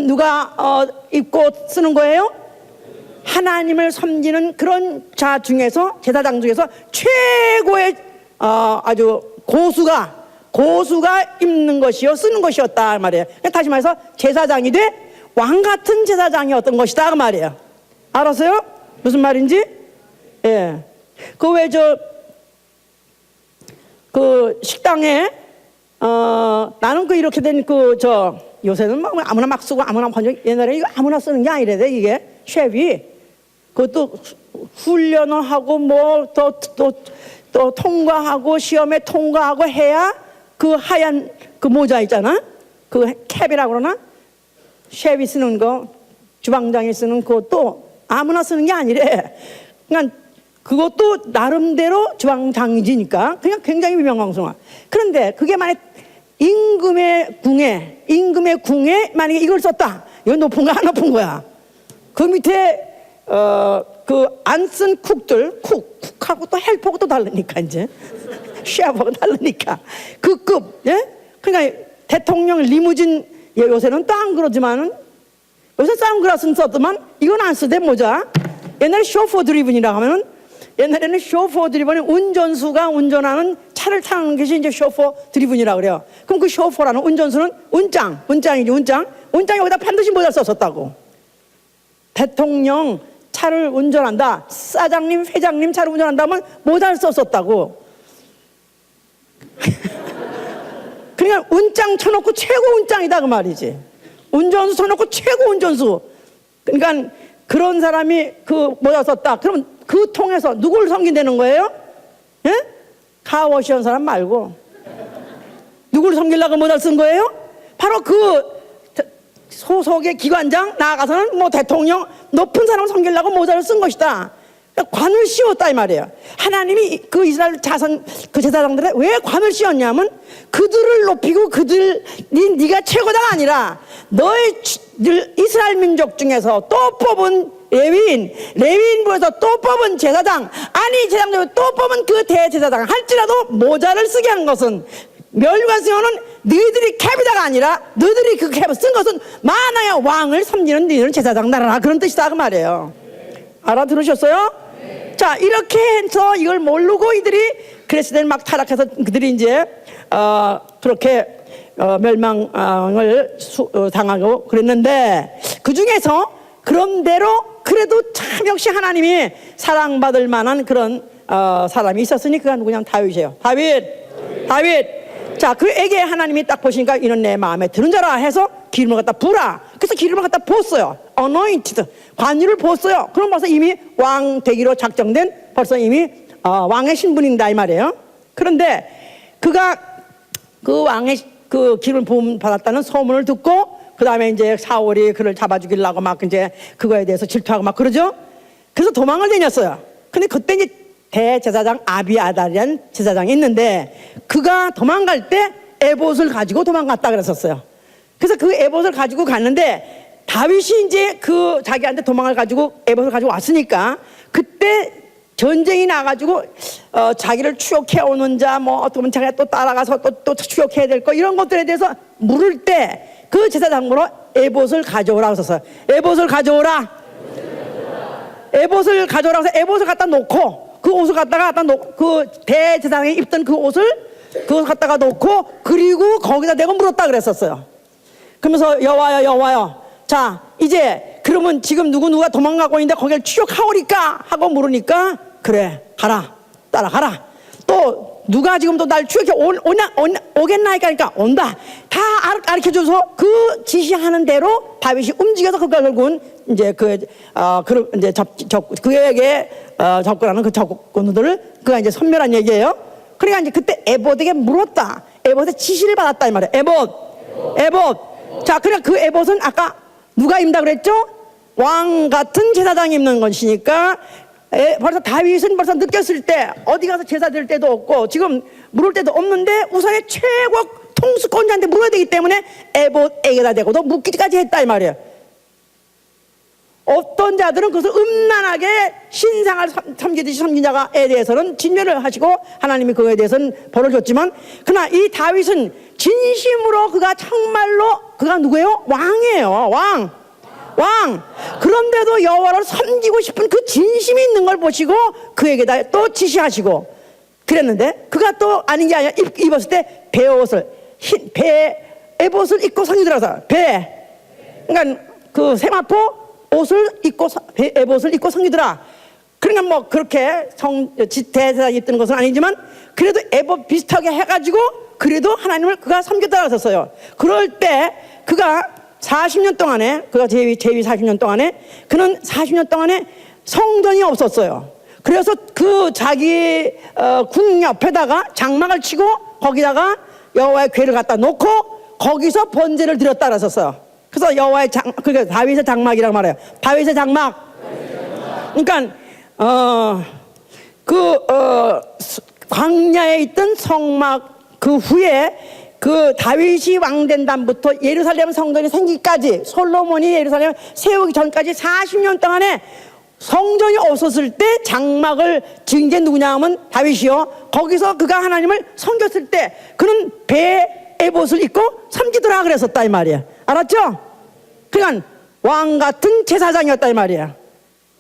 누가 입고 쓰는 거예요? 하나님을 섬기는 그런 자 중에서, 제사장 중에서 최고의 아주 고수가 입는 것이요 쓰는 것이었다 말이에요. 다시 말해서 제사장이 돼 왕 같은 제사장이 어떤 것이다 그 말이에요. 알았어요? 무슨 말인지? 예. 그 식당에 나는 이렇게 된 요새는 뭐 아무나 막 쓰고 아무나 번역, 옛날에 이거 아무나 쓰는 게 아니래. 이게 셰프이 그것도 훈련을 하고 뭐 또 통과하고 시험에 통과하고 해야 그 하얀 그 모자 있잖아. 그 캡이라고 그러나? 셰프이 쓰는 거, 주방장이 쓰는 그것도 아무나 쓰는 게 아니래. 그러니까 그것도 나름대로 주방장이지니까 그냥 굉장히 유명방송아. 그런데 그게 만약 임금의 궁에 만약에 이걸 썼다. 이건 높은 거야, 안 높은 거야? 그 밑에 그 안 쓴 쿡하고 또 헬퍼하고 또 다르니까 이제 셰프하고 다르니까 그 급, 예? 그러니까 대통령 리무진 요새는 또 안 그러지만은 요새 선글라스는 썼더만 이건 안 쓰대 모자. 옛날에 쇼퍼 드리븐이라고 하면은 옛날에는 쇼퍼 드리븐이 운전수가 운전하는 차를 타는 것이 이제 쇼퍼 드리븐이라고 그래요. 그럼 그 쇼퍼라는 운전수는 운장이지 운장 여기다 반드시 모자를 썼었다고. 대통령 차를 운전한다, 사장님 회장님 차를 운전한다면 모자를 썼었다고. 그러니까 운장 쳐놓고 최고 운장이다 그 말이지. 운전수 쳐놓고 최고 운전수. 그러니까 그런 사람이 그 모자 썼다. 그러면 그 통해서 누구를 섬긴다는 거예요? 예? 카워시한 사람 말고 누구를 섬기려고 모자를 쓴 거예요? 바로 그 소속의 기관장, 나아가서는 뭐 대통령 높은 사람을 섬기려고 모자를 쓴 것이다. 그러니까 관을 씌웠다 이 말이에요. 하나님이 그 이스라엘 자손 그 제사장들에 왜 관을 씌웠냐면 그들을 높이고 네가 최고다가 아니라 너의 이스라엘 민족 중에서 또 뽑은 레위인부에서 또 뽑은 제사장, 아니 제사장 중에 또 뽑은 그 대제사장 할지라도 모자를 쓰게 한 것은 멸관수요는 너희들이 캡이다가 아니라 너희들이 그 캡을 쓴 것은 만왕의 왕을 섬기는 너희들은 제사장 나라라, 그런 뜻이다 그 말이에요. 알아들으셨어요? 네. 자, 이렇게 해서 이걸 모르고 이들이 그랬을 때는 막 타락해서 그들이 이제 그렇게 멸망을 당하고 그랬는데, 그 중에서 그런대로 그래도 참 역시 하나님이 사랑받을 만한 그런 사람이 있었으니 그가 누구냐면 다윗이에요. 다윗. 자, 그에게 하나님이 딱 보시니까 이는 내 마음에 드는 자라 해서 기름을 갖다 부으라. 그래서 기름을 갖다 부었어요. anointed, 관유를 부었어요. 그럼 벌써 이미 왕 되기로 작정된 벌써 이미 왕의 신분인다 이 말이에요. 그런데 그가 그 왕의 그 기름을 부음 받았다는 소문을 듣고 그 다음에 이제 사울이 그를 잡아 죽이려고 막 이제 그거에 대해서 질투하고 막 그러죠. 그래서 도망을 다녔어요. 근데 그때 이제 대제사장 아비아달이라는 제사장이 있는데 그가 도망갈 때 에봇을 가지고 도망갔다 그랬었어요. 그래서 그 에봇을 가지고 갔는데 다윗이 이제 그 자기한테 도망을 가지고 에봇을 가지고 왔으니까 그때 전쟁이 나가지고 자기를 추격해 오는 자 뭐 어떻게 보면 자기가 또 따라가서 또 추격해야 될 거 이런 것들에 대해서 물을 때 그 제사장으로 에봇을 가져오라고 썼어요. 에봇을 가져오라 해서 에봇을 갖다 놓고 그 옷을 갖다 놓고 그 대제사장이 입던 그 옷을 그걸 갖다가 놓고 그리고 거기다 대고 물었다 그랬었어요. 그러면서 여호와여 자 이제 그러면 지금 누가 도망가고 있는데 거기를 추격하오리까 하고 물으니까 그래 가라 따라가라. 또 누가 지금 또 날 추격해 오겠나이까 하니까 온다. 다 가르쳐줘서 그 지시하는 대로 다윗이 움직여서 그가 결국은 이제 이제 그에게 접근하는 그 적군들을 그가 이제 선멸한 얘기예요. 그러니까 이제 그때 에봇에게 물었다. 에봇의 지시를 받았다 이 말이에요. 에봇. 자, 그러니까 그 에봇은 아까 누가 입는다 그랬죠? 왕 같은 제사장이 입는 것이니까 벌써 다윗은 벌써 느꼈을 때 어디 가서 제사 드릴 때도 없고 지금 물을 때도 없는데 우선의 최고 통수권자한테 물어야 되기 때문에 에봇에게다 대고도 묻기까지 했다 이 말이에요. 어떤 자들은 그것을 음란하게 신상을 섬기듯이 섬긴 자가에 대해서는 진멸을 하시고 하나님이 그거에 대해서는 벌을 줬지만, 그러나 이 다윗은 진심으로 그가 정말로 그가 누구예요? 왕이에요. 왕. 그런데도 여호와를 섬기고 싶은 그 진심이 있는 걸 보시고 그에게다 또 지시하시고 그랬는데, 그가 또 아닌 게 아니라 입었을 때 베옷을 에봇을 입고 성이 들어서 그러니까 그 세마포 옷을 입고 에봇을 입고 성기더라. 그러니까 뭐 그렇게 대사 입는 것은 아니지만 그래도 에봇 비슷하게 해가지고 그래도 하나님을 그가 섬겼다고 했었어요. 그럴 때 그가 40년 동안에 그가 제위 40년 동안에 그는 40년 동안에 성전이 없었어요. 그래서 그 자기 궁 옆에다가 장막을 치고 거기다가 여호와의 궤를 갖다 놓고 거기서 번제를 드렸다 했었어요. 그래서 여호와의 그러니까 다윗의 장막이라고 말해요. 다윗의 장막. 그러니까 광야에 있던 성막 그 후에 그 다윗이 왕된 다음부터 예루살렘 성전이 생기기까지, 솔로몬이 예루살렘 세우기 전까지 40년 동안에 성전이 없었을 때 장막을 지은 게 누구냐 하면 다윗이요. 거기서 그가 하나님을 섬겼을 때 그는 에봇을 입고 섬기더라 그랬었다 이 말이야. 알았죠? 그러니까 왕 같은 제사장이었다 이 말이야.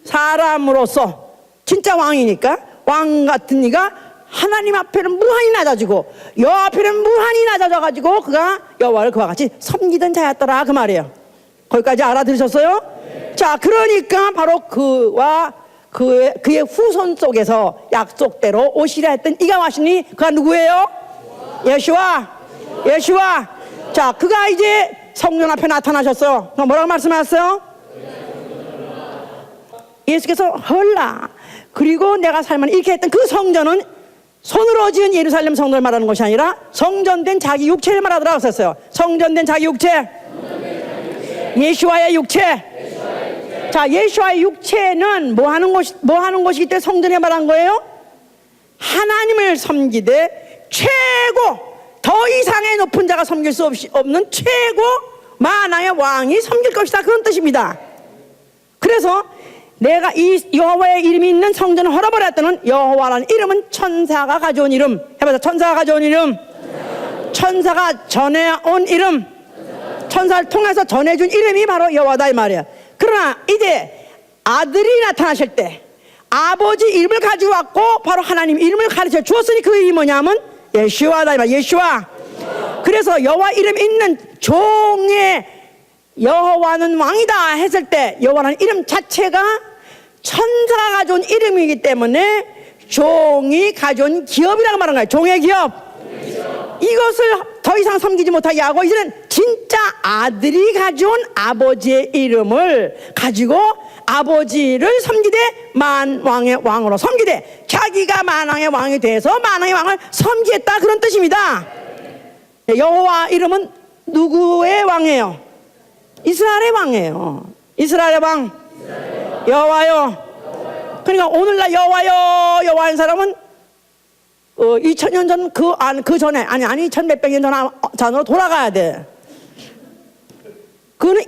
사람으로서 진짜 왕이니까 왕 같은 이가 하나님 앞에는 무한히 낮아지고 여호와 앞에는 무한히 낮아져가지고 그가 여호와를 그와 같이 섬기던 자였더라 그 말이에요. 거기까지 알아들으셨어요? 네. 자, 그러니까 바로 그와 그의 후손 속에서 약속대로 오시려 했던 이가 왔으니 그가 누구예요? 예수와. 자, 그가 이제 성전 앞에 나타나셨어요. 뭐라고 말씀하셨어요? 예수께서 헐라, 그리고 내가 살면 이렇게 했던 그 성전은 손으로 지은 예루살렘 성전을 말하는 것이 아니라 성전된 자기 육체를 말하더라고 했었어요. 성전된 자기 육체, 예수와의 육체. 자, 예수와의 육체는 뭐 하는 것이기 때문에 성전에 말한 거예요? 하나님을 섬기되 최고, 더 이상의 높은 자가 섬길 수 없는 최고 만왕의 왕이 섬길 것이다, 그런 뜻입니다. 그래서 내가 이 여호와의 이름이 있는 성전을 헐어버렸다는, 여호와라는 이름은 천사가 가져온 이름. 해봐서 천사가 가져온 이름. 천사가 전해온 이름. 천사를 통해서 전해준 이름이 바로 여호와다 이 말이야. 그러나 이제 아들이 나타나실 때 아버지 이름을 가지고 왔고 바로 하나님 이름을 가르쳐 주었으니 그 이름이 뭐냐면 예수와다 이 말이야. 예수와. 그래서 여호와 이름 있는 종의 여호와는 왕이다 했을 때 여호와라는 이름 자체가 천사가 가져온 이름이기 때문에 종이 가져온 기업이라고 말하는 거예요. 종의 기업. 이것을 더 이상 섬기지 못하게 하고 이제는 진짜 아들이 가져온 아버지의 이름을 가지고 아버지를 섬기되 만왕의 왕으로 섬기되 자기가 만왕의 왕이 돼서 만왕의 왕을 섬기겠다, 그런 뜻입니다. 여호와 이름은 누구의 왕이에요? 이스라엘의 왕이에요. 이스라엘의 왕 여호와요. 그러니까 오늘날 여호와요 여호와인 사람은 2000년 전 그 전에 아니 2000몇백 년 전으로 돌아가야 돼. 그는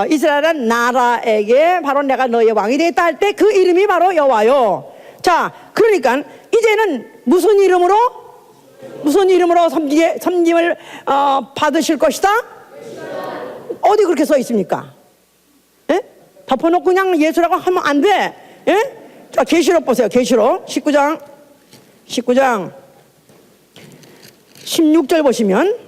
이스라엘은 나라에게 바로 내가 너의 왕이 되겠다 할 때 그 이름이 바로 여호와요. 자, 그러니까 이제는 무슨 이름으로 섬김을 받으실 것이다? 어디 그렇게 써 있습니까? 예? 덮어놓고 그냥 예수라고 하면 안 돼. 예? 자, 계시록 보세요. 계시록 19장 16절 보시면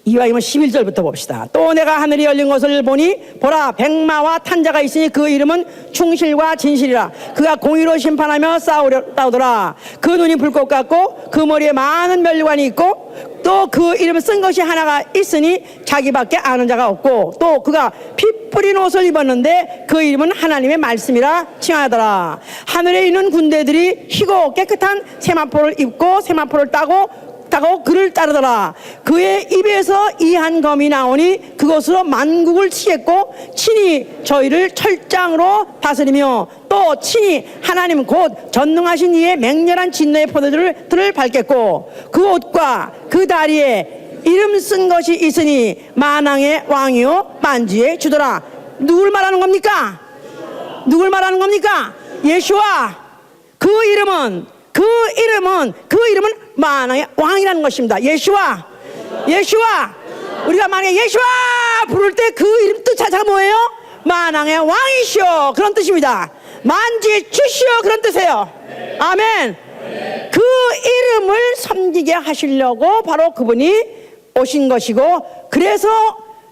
이왕이면 11절부터 봅시다. 또 내가 하늘이 열린 것을 보니 보라, 백마와 탄 자가 있으니 그 이름은 충실과 진실이라. 그가 공의로 심판하며 싸우더라. 그 눈이 불꽃 같고 그 머리에 많은 면류관이 있고 또 그 이름 쓴 것이 하나가 있으니 자기밖에 아는 자가 없고 또 그가 피 뿌린 옷을 입었는데 그 이름은 하나님의 말씀이라 칭하더라. 하늘에 있는 군대들이 희고 깨끗한 세마포를 입고 세마포를 따고 묵묵하고 그를 따르더라. 그의 입에서 이 한 검이 나오니 그것으로 만국을 치겠고 친히 저희를 철장으로 다스리며 또 친히 하나님 곧 전능하신 이의 맹렬한 진노의 포도들을 밟겠고 그 옷과 그 다리에 이름 쓴 것이 있으니 만왕의 왕이요 만주의 주더라. 누굴 말하는 겁니까? 누굴 말하는 겁니까? 예수와. 그 이름은 만왕의 왕이라는 것입니다. 예수와. 우리가 만약에 예수와 부를 때 그 이름 뜻 자체가 뭐예요? 만왕의 왕이시오, 그런 뜻입니다. 만주의 주시오, 그런 뜻이에요. 아멘. 그 이름을 섬기게 하시려고 바로 그분이 오신 것이고, 그래서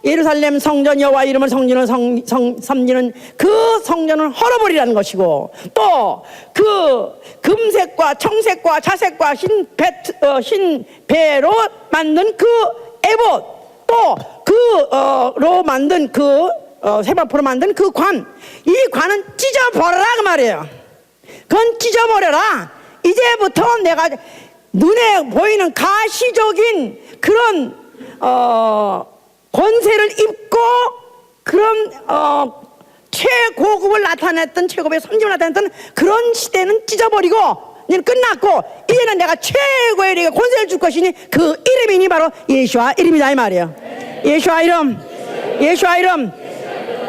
예루살렘 성전 여호와 이름을 섬기는 그 성전을 헐어버리라는 것이고, 또 그 금색과 청색과 자색과 흰배로 만든 그 에봇, 또 그로 만든 세마포로 만든 그 관, 이 관은 찢어버려라 그 말이에요. 그건 찢어버려라. 이제부터 내가 눈에 보이는 가시적인 그런 권세를 입고 그런 최고급을 나타냈던, 최고급의 섬김을 나타냈던 그런 시대는 찢어버리고 이제는 끝났고, 이제는 내가 최고의 권세를 줄 것이니 그 이름이니 바로 예수와 이름이다 이 말이에요. 예수와 이름.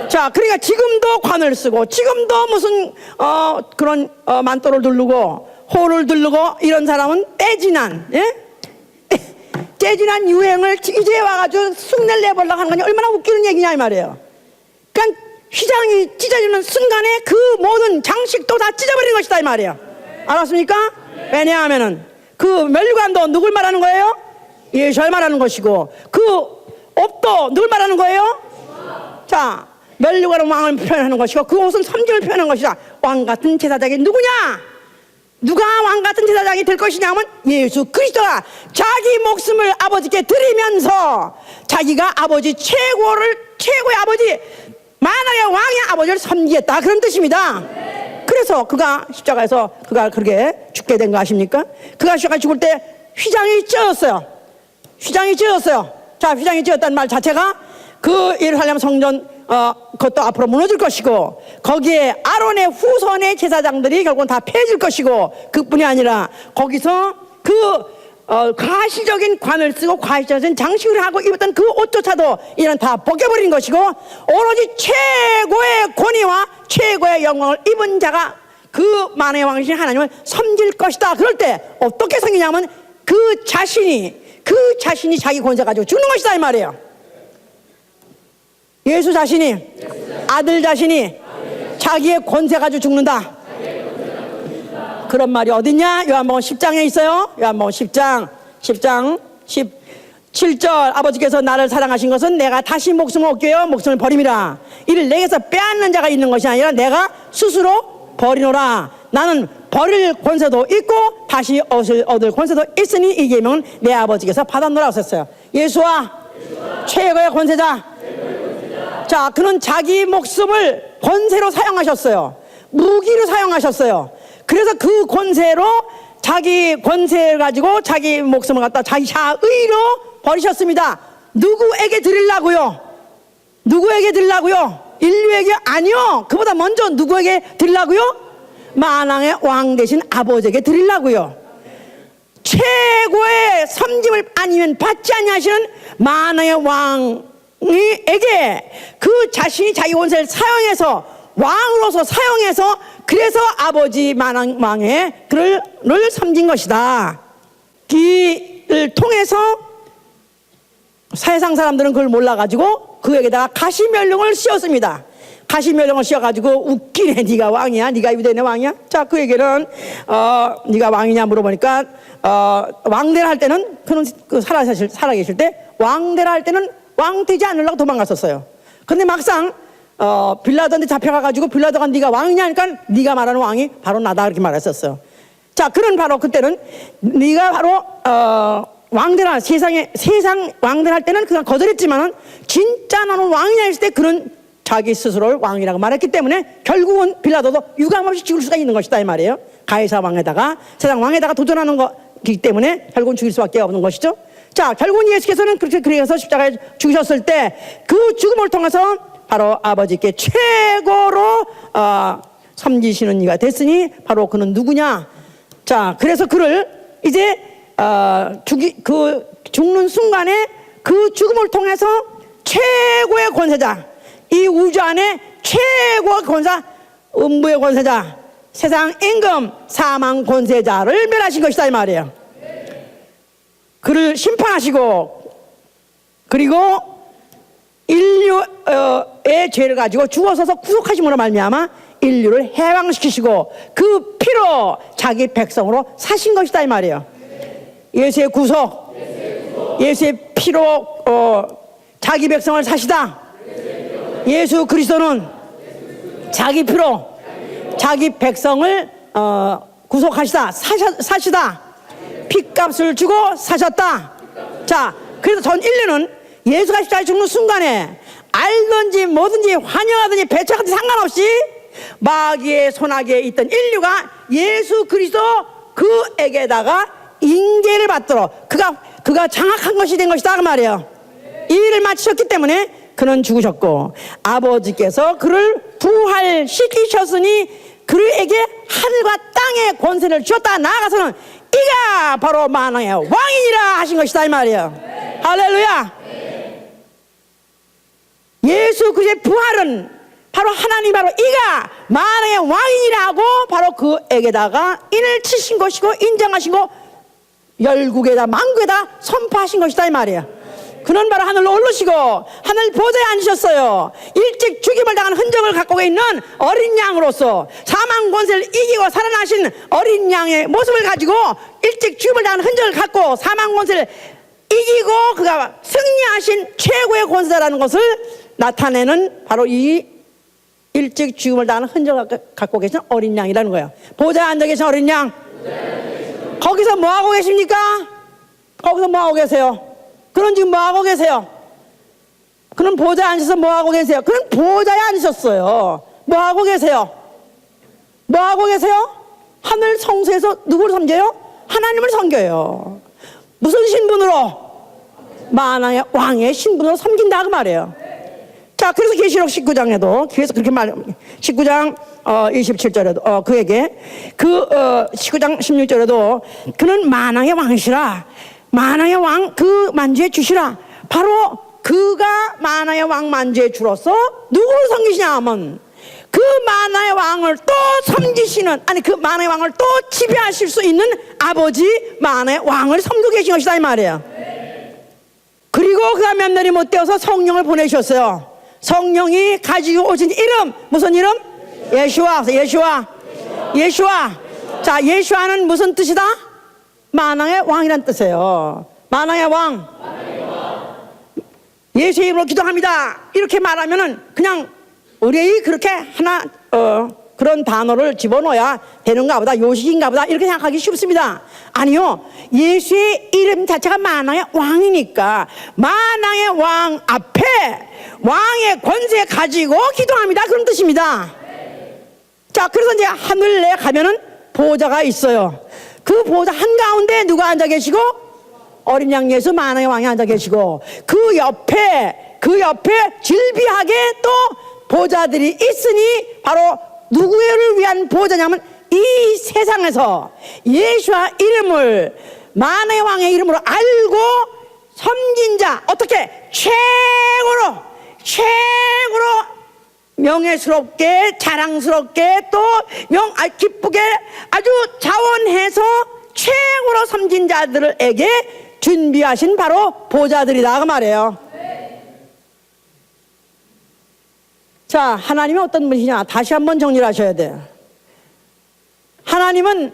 자, 그러니까 지금도 관을 쓰고 지금도 무슨 그런 만도를 두르고 호를 두르고 이런 사람은 떼지난 유행을 이제 와가지고 흉내를 내보려고 하는 거니 얼마나 웃기는 얘기냐 이 말이에요. 그러니까 휘장이 찢어지는 순간에 그 모든 장식도 다 찢어버리는 것이다 이 말이에요. 알았습니까? 왜냐하면은 그 멸관도 누굴 말하는 거예요? 예수를 말하는 것이고, 그 옷도 누굴 말하는 거예요? 자, 멸관은 왕을 표현하는 것이고 그 옷은 섬김을 표현하는 것이다. 왕 같은 제사장이 누구냐? 누가 왕 같은 제사장이 될 것이냐면 예수 그리스도가 자기 목숨을 아버지께 드리면서 자기가 아버지 최고의 아버지 만왕의 왕의 아버지를 섬기겠다, 그런 뜻입니다. 그래서 그가 십자가에서 그가 그렇게 죽게 된 거 아십니까? 그가 십자가에 죽을 때 휘장이 찢어졌어요. 자, 휘장이 찢어졌다는 말 자체가 그 예루살렘 성전 그것도 앞으로 무너질 것이고, 거기에 아론의 후손의 제사장들이 결국은 다 폐해질 것이고, 그뿐이 아니라 거기서 가시적인 관을 쓰고 가시적인 장식을 하고 입었던 그 옷조차도 이는 다 벗겨버린 것이고, 오로지 최고의 권위와 최고의 영광을 입은 자가 그 만왕의 왕이신 하나님을 섬길 것이다. 그럴 때 어떻게 섬기냐면 그 자신이 자기 권세 가지고 죽는 것이다 이 말이에요. 예수 자신이, 아들 자신이 자기의 권세 가지고 죽는다. 그런 말이 어딨냐? 요한복음 10장에 있어요. 요한복음 10장 17절, 아버지께서 나를 사랑하신 것은 내가 다시 목숨을 얻게 하여 목숨을 버림이라. 이를 내게서 빼앗는 자가 있는 것이 아니라 내가 스스로 버리노라. 나는 버릴 권세도 있고 다시 얻을 권세도 있으니 이 계명은 내 아버지께서 받았노라 하셨어요. 예수와 최고의 권세자. 자, 그는 자기 목숨을 권세로 사용하셨어요. 무기로 사용하셨어요. 그래서 그 권세로 자기 권세를 가지고 자기 목숨을 갖다 자기 자의로 버리셨습니다. 누구에게 드리려고요? 인류에게? 아니요. 그보다 먼저 누구에게 드리려고요? 만왕의 왕 되신 아버지에게 드리려고요. 최고의 섬김을 아니면 받지 아니하시는 만왕의 왕에게 그 자신이 자기 권세를 사용해서 왕으로서 사용해서, 그래서 아버지 만왕 왕의 그를 섬긴 것이다. 이를 통해서 세상 사람들은 그걸 몰라가지고 그에게다가 가시면령을 씌웠습니다. 가시면령을 씌워가지고 웃기네. 네가 왕이야? 네가 유대인의 왕이야? 자, 그에게는 네가 왕이냐 물어보니까 왕대를 할 때는 그는 살아계실 때 왕대를 할 때는 왕 되지 않으려고 도망갔었어요. 근데 막상 빌라도한테 잡혀가가지고 빌라도가 네가 왕이냐 하니까 네가 말하는 왕이 바로 나다, 그렇게 말했었어요. 자, 그는 바로 그때는 네가 바로 왕대라 세상 왕대를 할 때는 그냥 거절했지만은 진짜 나는 왕이냐 했을 때 그는 자기 스스로를 왕이라고 말했기 때문에 결국은 빌라도도 유감없이 죽을 수가 있는 것이다 이 말이에요. 가이사 왕에다가 세상 왕에다가 도전하는 거 죽었기 때문에 결국은 죽일 수밖에 없는 것이죠. 자, 결국은 예수께서는 그렇게 그래서 십자가에 죽으셨을 때 그 죽음을 통해서 바로 아버지께 최고로 섬기시는 이가 됐으니 바로 그는 누구냐? 자, 그래서 그를 이제 죽는 순간에 그 죽음을 통해서 최고의 권세자, 이 우주 안에 최고의 권사, 음부의 권세자, 세상 임금, 사망 권세자를 멸하신 것이다 이 말이에요. 그를 심판하시고 그리고 인류의 죄를 가지고 죽어서서 구속하심으로 말미암아 인류를 해방시키시고 그 피로 자기 백성으로 사신 것이다 이 말이에요. 예수의 구속, 예수의 피로 자기 백성을 사시다. 예수 그리스도는 자기 피로 자기 백성을 구속하시다, 사시다. 피값을 주고 사셨다. 자, 그래서 전 인류는 예수가 십자가에 죽는 순간에 알든지 뭐든지 환영하든지 배척하든지 상관없이 마귀의 손아귀에 있던 인류가 예수 그리스도 그에게다가 인계를 받도록 그가 장악한 것이 된 것이다 그 말이에요. 이 일을 마치셨기 때문에 그는 죽으셨고 아버지께서 그를 부활시키셨으니 그에게 하늘과 땅의 권세를 주셨다. 나아가서는 이가 바로 만왕의 왕이니라 하신 것이다 이 말이에요. 할렐루야. 예수 그리스도의 부활은 바로 하나님 바로 이가 만왕의 왕이니라고 바로 그에게다가 인을 치신 것이고 인정하신 거 열국에다 만국에다 선포하신 것이다 이 말이에요. 그는 바로 하늘로 오르시고 하늘 보좌에 앉으셨어요. 일찍 죽임을 당한 흔적을 갖고 있는 어린 양으로서 사망 권세를 이기고 살아나신 어린 양의 모습을 가지고 일찍 죽임을 당한 흔적을 갖고 사망 권세를 이기고 그가 승리하신 최고의 권세라는 것을 나타내는 바로 이 일찍 죽음을 당하는 흔적을 갖고 계신 어린 양이라는 거예요. 보좌에 앉아 계신 어린 양. 거기서 뭐하고 계십니까? 거기서 뭐하고 계세요? 그는 지금 뭐하고 계세요? 그는 보좌에 앉아서 뭐하고 계세요? 그는 보좌에 앉으셨어요. 뭐하고 계세요? 뭐하고 계세요? 하늘 성소에서 누구를 섬겨요? 하나님을 섬겨요. 무슨 신분으로? 만왕의 왕의 신분으로 섬긴다 그 말이에요. 자, 그래서 계시록 19장에도 그래서 그렇게 19장 27절에도 그에게 19장 16절에도 그는 만왕의 왕이시라. 만왕의 왕 그 만주의 주시라. 바로 그가 만왕의 왕 만주의 주로서 누구를 섬기시냐 하면 그 만왕의 왕을 또 섬기시는, 아니 그 만왕의 왕을 또 지배하실 수 있는 아버지 만왕의 왕을 섬기고 계신 것이다 이 말이에요. 그리고 그가 몇 날이 못 되어서 성령을 보내셨어요. 성령이 가지고 오신 이름, 무슨 이름? 예수와. 자, 예수와는 무슨 뜻이다? 만왕의 왕이란 뜻이에요. 만왕의 왕. 예수의 이름으로 기도합니다. 이렇게 말하면은 그냥 우리 그렇게 하나 그런 단어를 집어넣어야 되는가 보다, 요식인가 보다 이렇게 생각하기 쉽습니다. 아니요, 예수의 이름 자체가 만왕의 왕이니까 만왕의 왕 앞에 왕의 권세 가지고 기도합니다 그런 뜻입니다. 자, 그래서 이제 하늘에 가면은 보좌가 있어요. 그 보좌 한가운데 누가 앉아 계시고? 어린 양 예수 만왕의 왕이 앉아 계시고 그 옆에 질비하게 또 보좌들이 있으니 바로 누구를 위한 보좌냐면 이 세상에서 예수와 이름을 만왕의 왕의 이름으로 알고 섬긴 자, 어떻게 최고로 명예스럽게 자랑스럽게 또 기쁘게 아주 자원해서 최고로 섬긴 자들에게 준비하신 바로 보좌들이다 그 말이에요. 자, 하나님은 어떤 분이시냐 다시 한번 정리를 하셔야 돼요. 하나님은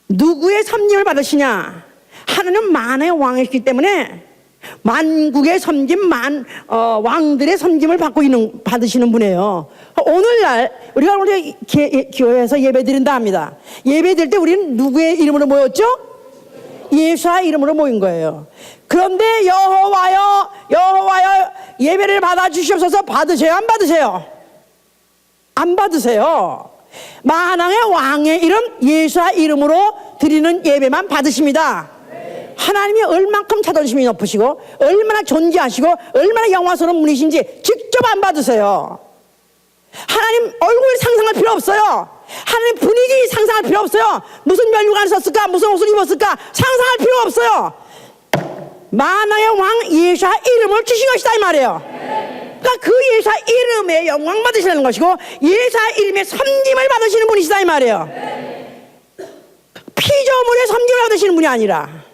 누구의 섬김을 받으시냐? 하나님은 만의 왕이시기 때문에 만국의 섬김, 왕들의 섬김을 받으시는 분이에요. 오늘날 우리가 오늘 교회에서 예배 드린다 합니다. 예배 드릴 때 우리는 누구의 이름으로 모였죠? 예수와 이름으로 모인 거예요. 그런데 여호와여 예배를 받아주시옵소서 받으세요 안 받으세요? 안 받으세요. 만왕의 왕의 이름 예수와 이름으로 드리는 예배만 받으십니다. 하나님이 얼만큼 자존심이 높으시고 얼마나 존귀하시고 얼마나 영화스러운 분이신지 직접 안 받으세요. 하나님 얼굴 상상할 필요 없어요. 하나님 분위기 상상할 필요 없어요. 무슨 면류관을 썼을까, 무슨 옷을 입었을까 상상할 필요 없어요. 만왕의 왕 예수와 이름을 주신 것이다 이 말이에요. 그러니까 그 예수와 이름의 영광 받으시는 것이고 예수와 이름의 섬김을 받으시는 분이시다 이 말이에요. 피조물의 섬김을 받으시는 분이 아니라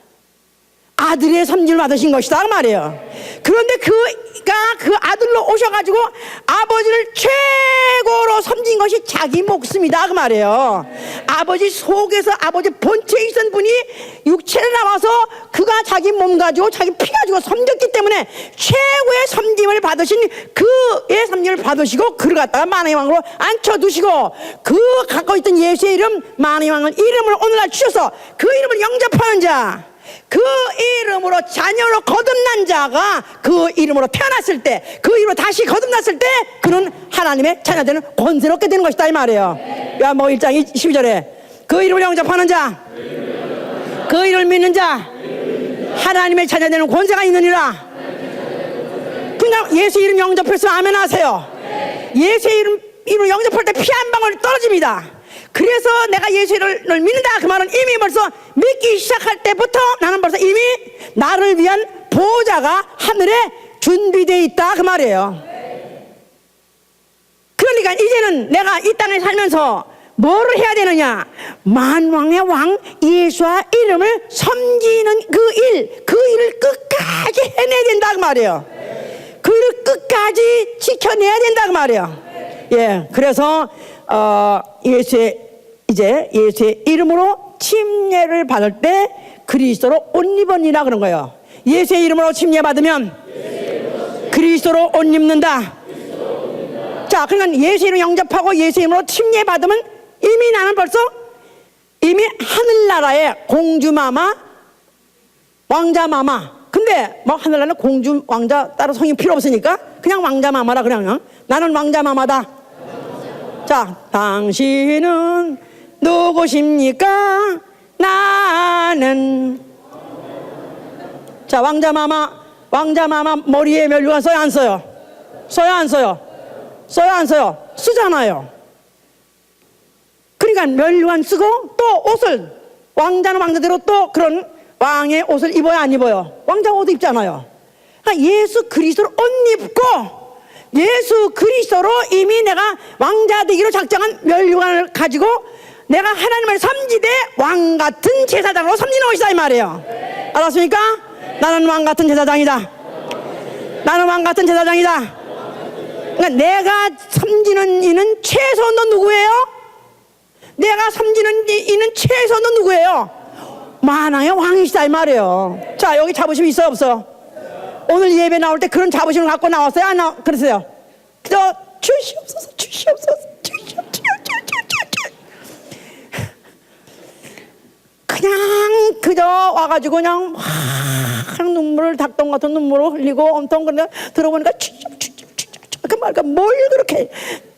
아들의 섬김을 받으신 것이다 그 말이에요. 그런데 그가 그 아들로 오셔가지고 아버지를 최고로 섬긴 것이 자기 목숨이다 그 말이에요. 아버지 속에서 아버지 본체에 있던 분이 육체를 나와서 그가 자기 몸 가지고 자기 피 가지고 섬겼기 때문에 최고의 섬김을 받으신 그의 섬김을 받으시고 그를 갖다가 만왕의 왕으로 앉혀두시고 그 갖고 있던 예수의 이름 만왕의 왕을 이름을 오늘날 주셔서 그 이름을 영접하는 자, 그 이름으로 자녀로 거듭난 자가 그 이름으로 태어났을 때, 그 이름으로 다시 거듭났을 때 그는 하나님의 자녀되는 권세롭게 되는 것이다 이 말이에요. 요한복음 1장 12절에 그 이름을 영접하는 자, 그 이름을 믿는 자 하나님의 자녀되는 권세가 있느니라. 그냥 예수 이름 영접했으면 아멘 하세요. 예수 이름 영접할 때 피 한 방울 떨어집니다. 그래서 내가 예수를 믿는다 그 말은 이미 벌써 믿기 시작할 때부터 나는 벌써 이미 나를 위한 보호자가 하늘에 준비되어 있다 그 말이에요. 그러니까 이제는 내가 이 땅에 살면서 뭐를 해야 되느냐? 만왕의 왕 예수와 이름을 섬기는 그 일을 끝까지 해내야 된다 그 말이에요. 그 일을 끝까지 지켜내야 된다 그 말이에요. 예, 그래서 예수의 이름으로 침례를 받을 때 그리스도로 옷 입으니라 그런 거예요. 예수의 이름으로 침례 받으면 그리스도로 옷 입는다. 자, 그러니까 예수 이름 영접하고 예수 이름으로 침례 받으면 이미 나는 벌써 이미 하늘나라의 공주마마, 왕자마마. 근데 뭐 하늘나라는 공주, 왕자 따로 성이 필요 없으니까 그냥 왕자마마라 그냥. 나는 왕자마마다. 자, 당신은 누구십니까? 나는. 자, 왕자마마 머리에 면류관 써요 안 써요? 써요 안 써요? 써요 안 써요? 쓰잖아요. 그러니까 면류관 쓰고 또 옷을, 왕자는 왕자대로 또 그런 왕의 옷을 입어야 안 입어요? 왕자 옷 입잖아요. 그러니까 예수 그리스도를 옷 입고 예수 그리스도로 이미 내가 왕자 되기로 작정한 면류관을 가지고 내가 하나님을 섬기되 왕같은 제사장으로 섬기는 것이다 이 말이에요. 알았습니까? 나는 왕같은 제사장이다. 나는 왕같은 제사장이다. 그러니까 내가 섬기는 이는 최소는 누구예요? 내가 섬기는 이는 최소는 누구예요? 만왕의 왕이시다 이 말이에요. 자, 여기 자부심 있어요 없어요? 오늘 예배 나올 때 그런 자부심을 갖고 나왔어요? 안 그러세요? 그저 주시옵소서. 그냥 그저 와가지고 그냥 눈물을 닭똥 같은 눈물을 흘리고 엄청 그냥 들어보니까 그 말까 뭘 그렇게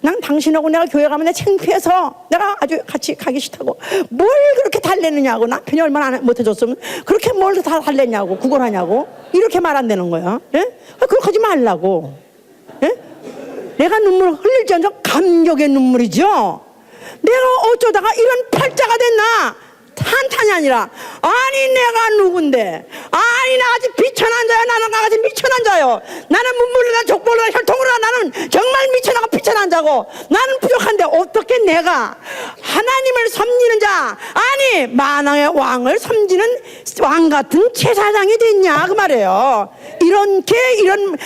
난 당신하고 내가 교회 가면 내가 창피해서 내가 아주 같이 가기 싫다고 뭘 그렇게 달래느냐고 남편이 얼마나 못해줬으면 그렇게 뭘 다 달래냐고 구걸하냐고 이렇게 말 안 되는 거야. 예? 그렇게 하지 말라고. 예? 내가 눈물 흘릴지언정 감격의 눈물이죠. 내가 어쩌다가 이런 팔자가 됐나? 한탄이 아니라 아니 내가 누군데, 아니 나같이 비천한 자요, 나는 나같이 미천한 자요, 나는 문물로나 족벌로나 혈통으로나 나는 정말 미천하고 비천한 자고 나는 부족한데 어떻게 내가 하나님을 섬기는 자, 아니 만왕의 왕을 섬기는 왕같은 제사장이 됐냐 그 말이에요. 이런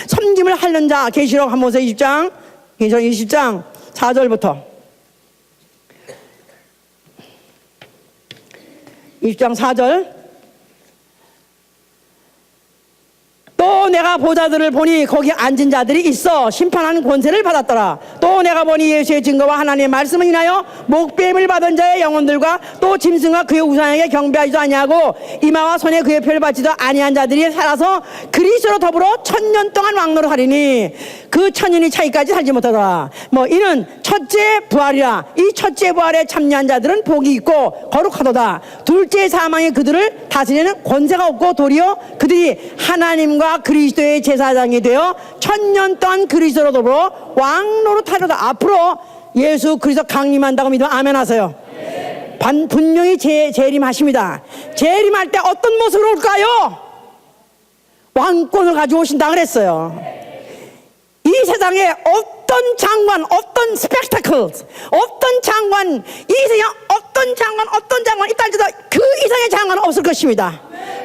섬김을 하는 자, 계시록 한모세 20장 4절부터 20장 4절 또 내가 보자들을 보니 거기 앉은 자들이 있어 심판하는 권세를 받았더라. 또 내가 보니 예수의 증거와 하나님의 말씀을 인하여 목배임을 받은 자의 영혼들과 또 짐승과 그의 우상에게 경배하지도 아니하고 이마와 손에 그의 표를 받지도 아니한 자들이 살아서 그리스도로 더불어 1000년 동안 왕노릇하리니 그 1000년이 차이까지 살지 못하더라. 이는 첫째 부활이라. 이 첫째 부활에 참여한 자들은 복이 있고 거룩하도다. 둘째 사망이 그들을 다스리는 권세가 없고 도리어 그들이 하나님과 그리스도의 제사장이 되어 1000년 동안 그리스도로 더불어 왕노릇하리로다. 앞으로 예수 그리스도 강림한다고 믿으면 아멘 하세요. 분명히 재림하십니다. 재림할 때 어떤 모습으로 올까요? 왕권을 가지고 오신다 그랬어요. 이 세상에 어떤 장관, 어떤 스펙타클, 어떤 장관, 이 세상에 어떤 장관 있다 할지라도 그 이상의 장관은 없을 것입니다.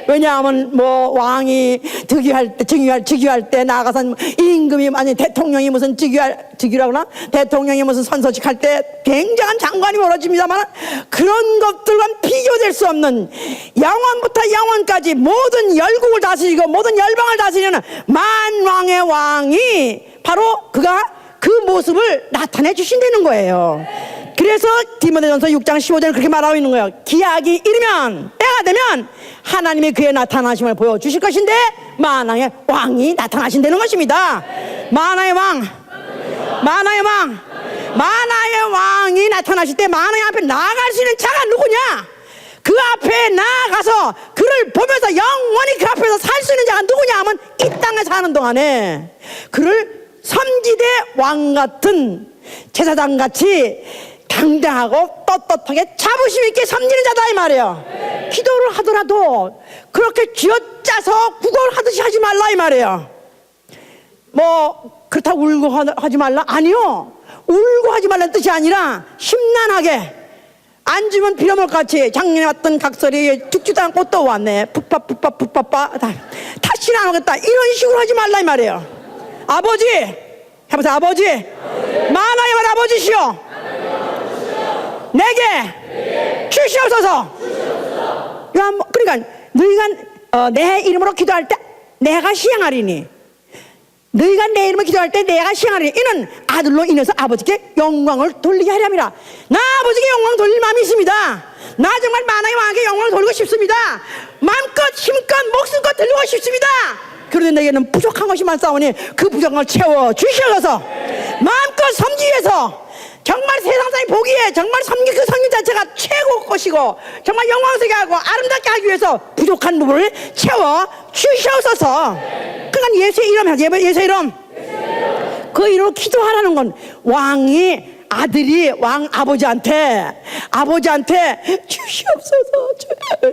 왜냐하면 왕이 즉위할 때 나가서 임금이 아니 대통령이 무슨 즉위라거나 대통령이 무슨 선서식 할 때 굉장한 장관이 벌어집니다만 그런 것들과는 비교될 수 없는 영원부터 영원까지 모든 열국을 다스리고 모든 열방을 다스리는 만왕의 왕이 바로 그가 그 모습을 나타내 주신다는 거예요. 그래서 디모데전서 6장 15절을 그렇게 말하고 있는 거예요. 기약이 이르면 때가 되면 하나님이 그의 나타나심을 보여주실 것인데 만왕의 왕이 나타나신다는 것입니다. 만왕의 왕이 나타나실 때 만왕의 앞에 나아갈 수 있는 자가 누구냐? 그 앞에 나아가서 그를 보면서 영원히 그 앞에서 살 수 있는 자가 누구냐 하면 이 땅에 사는 동안에 그를 삼지대 왕같은 제사장같이 당당하고 떳떳하게 자부심 있게 섬기는 자다 이 말이에요. 기도를 하더라도 그렇게 쥐어짜서 구걸하듯이 하지 말라 이 말이에요. 그렇다고 울고 하지 말라? 아니요. 울고 하지 말라는 뜻이 아니라 심란하게 안 주면 빌어먹을같이 작년에 왔던 각설이 죽지도 않고 또 왔네. 푸파푸파푸파빠 다시는 안 오겠다 이런 식으로 하지 말라 이 말이에요. 아버지 해보세요. 아버지 만왕의 왕 아버지시여 내게 주시옵소서. 그러니까 너희가 내 이름으로 기도할 때 내가 시행하리니 너희가 내 이름으로 기도할 때 내가 시행하리니 이는 아들로 인해서 아버지께 영광을 돌리게 하렵니다. 나 아버지께 영광 돌릴 마음이 있습니다. 나 정말 만왕의 왕에게 영광을 돌리고 싶습니다. 마음껏 힘껏 목숨껏 들리고 싶습니다. 그런데 내게는 부족한 것이 많사오니 그 부족한 걸 채워 주시옵소서. 마음껏 섬기기 위해서 정말 세상상의 보기에 정말 그 섬김 자체가 최고 것이고 정말 영광스럽게 하고 아름답게 하기 위해서 부족한 부분을 채워 주시옵소서. 그러니까 예수의 이름 하지. 예수의 이름 그 이름으로 기도하라는 건 왕이 아들이 왕 아버지한테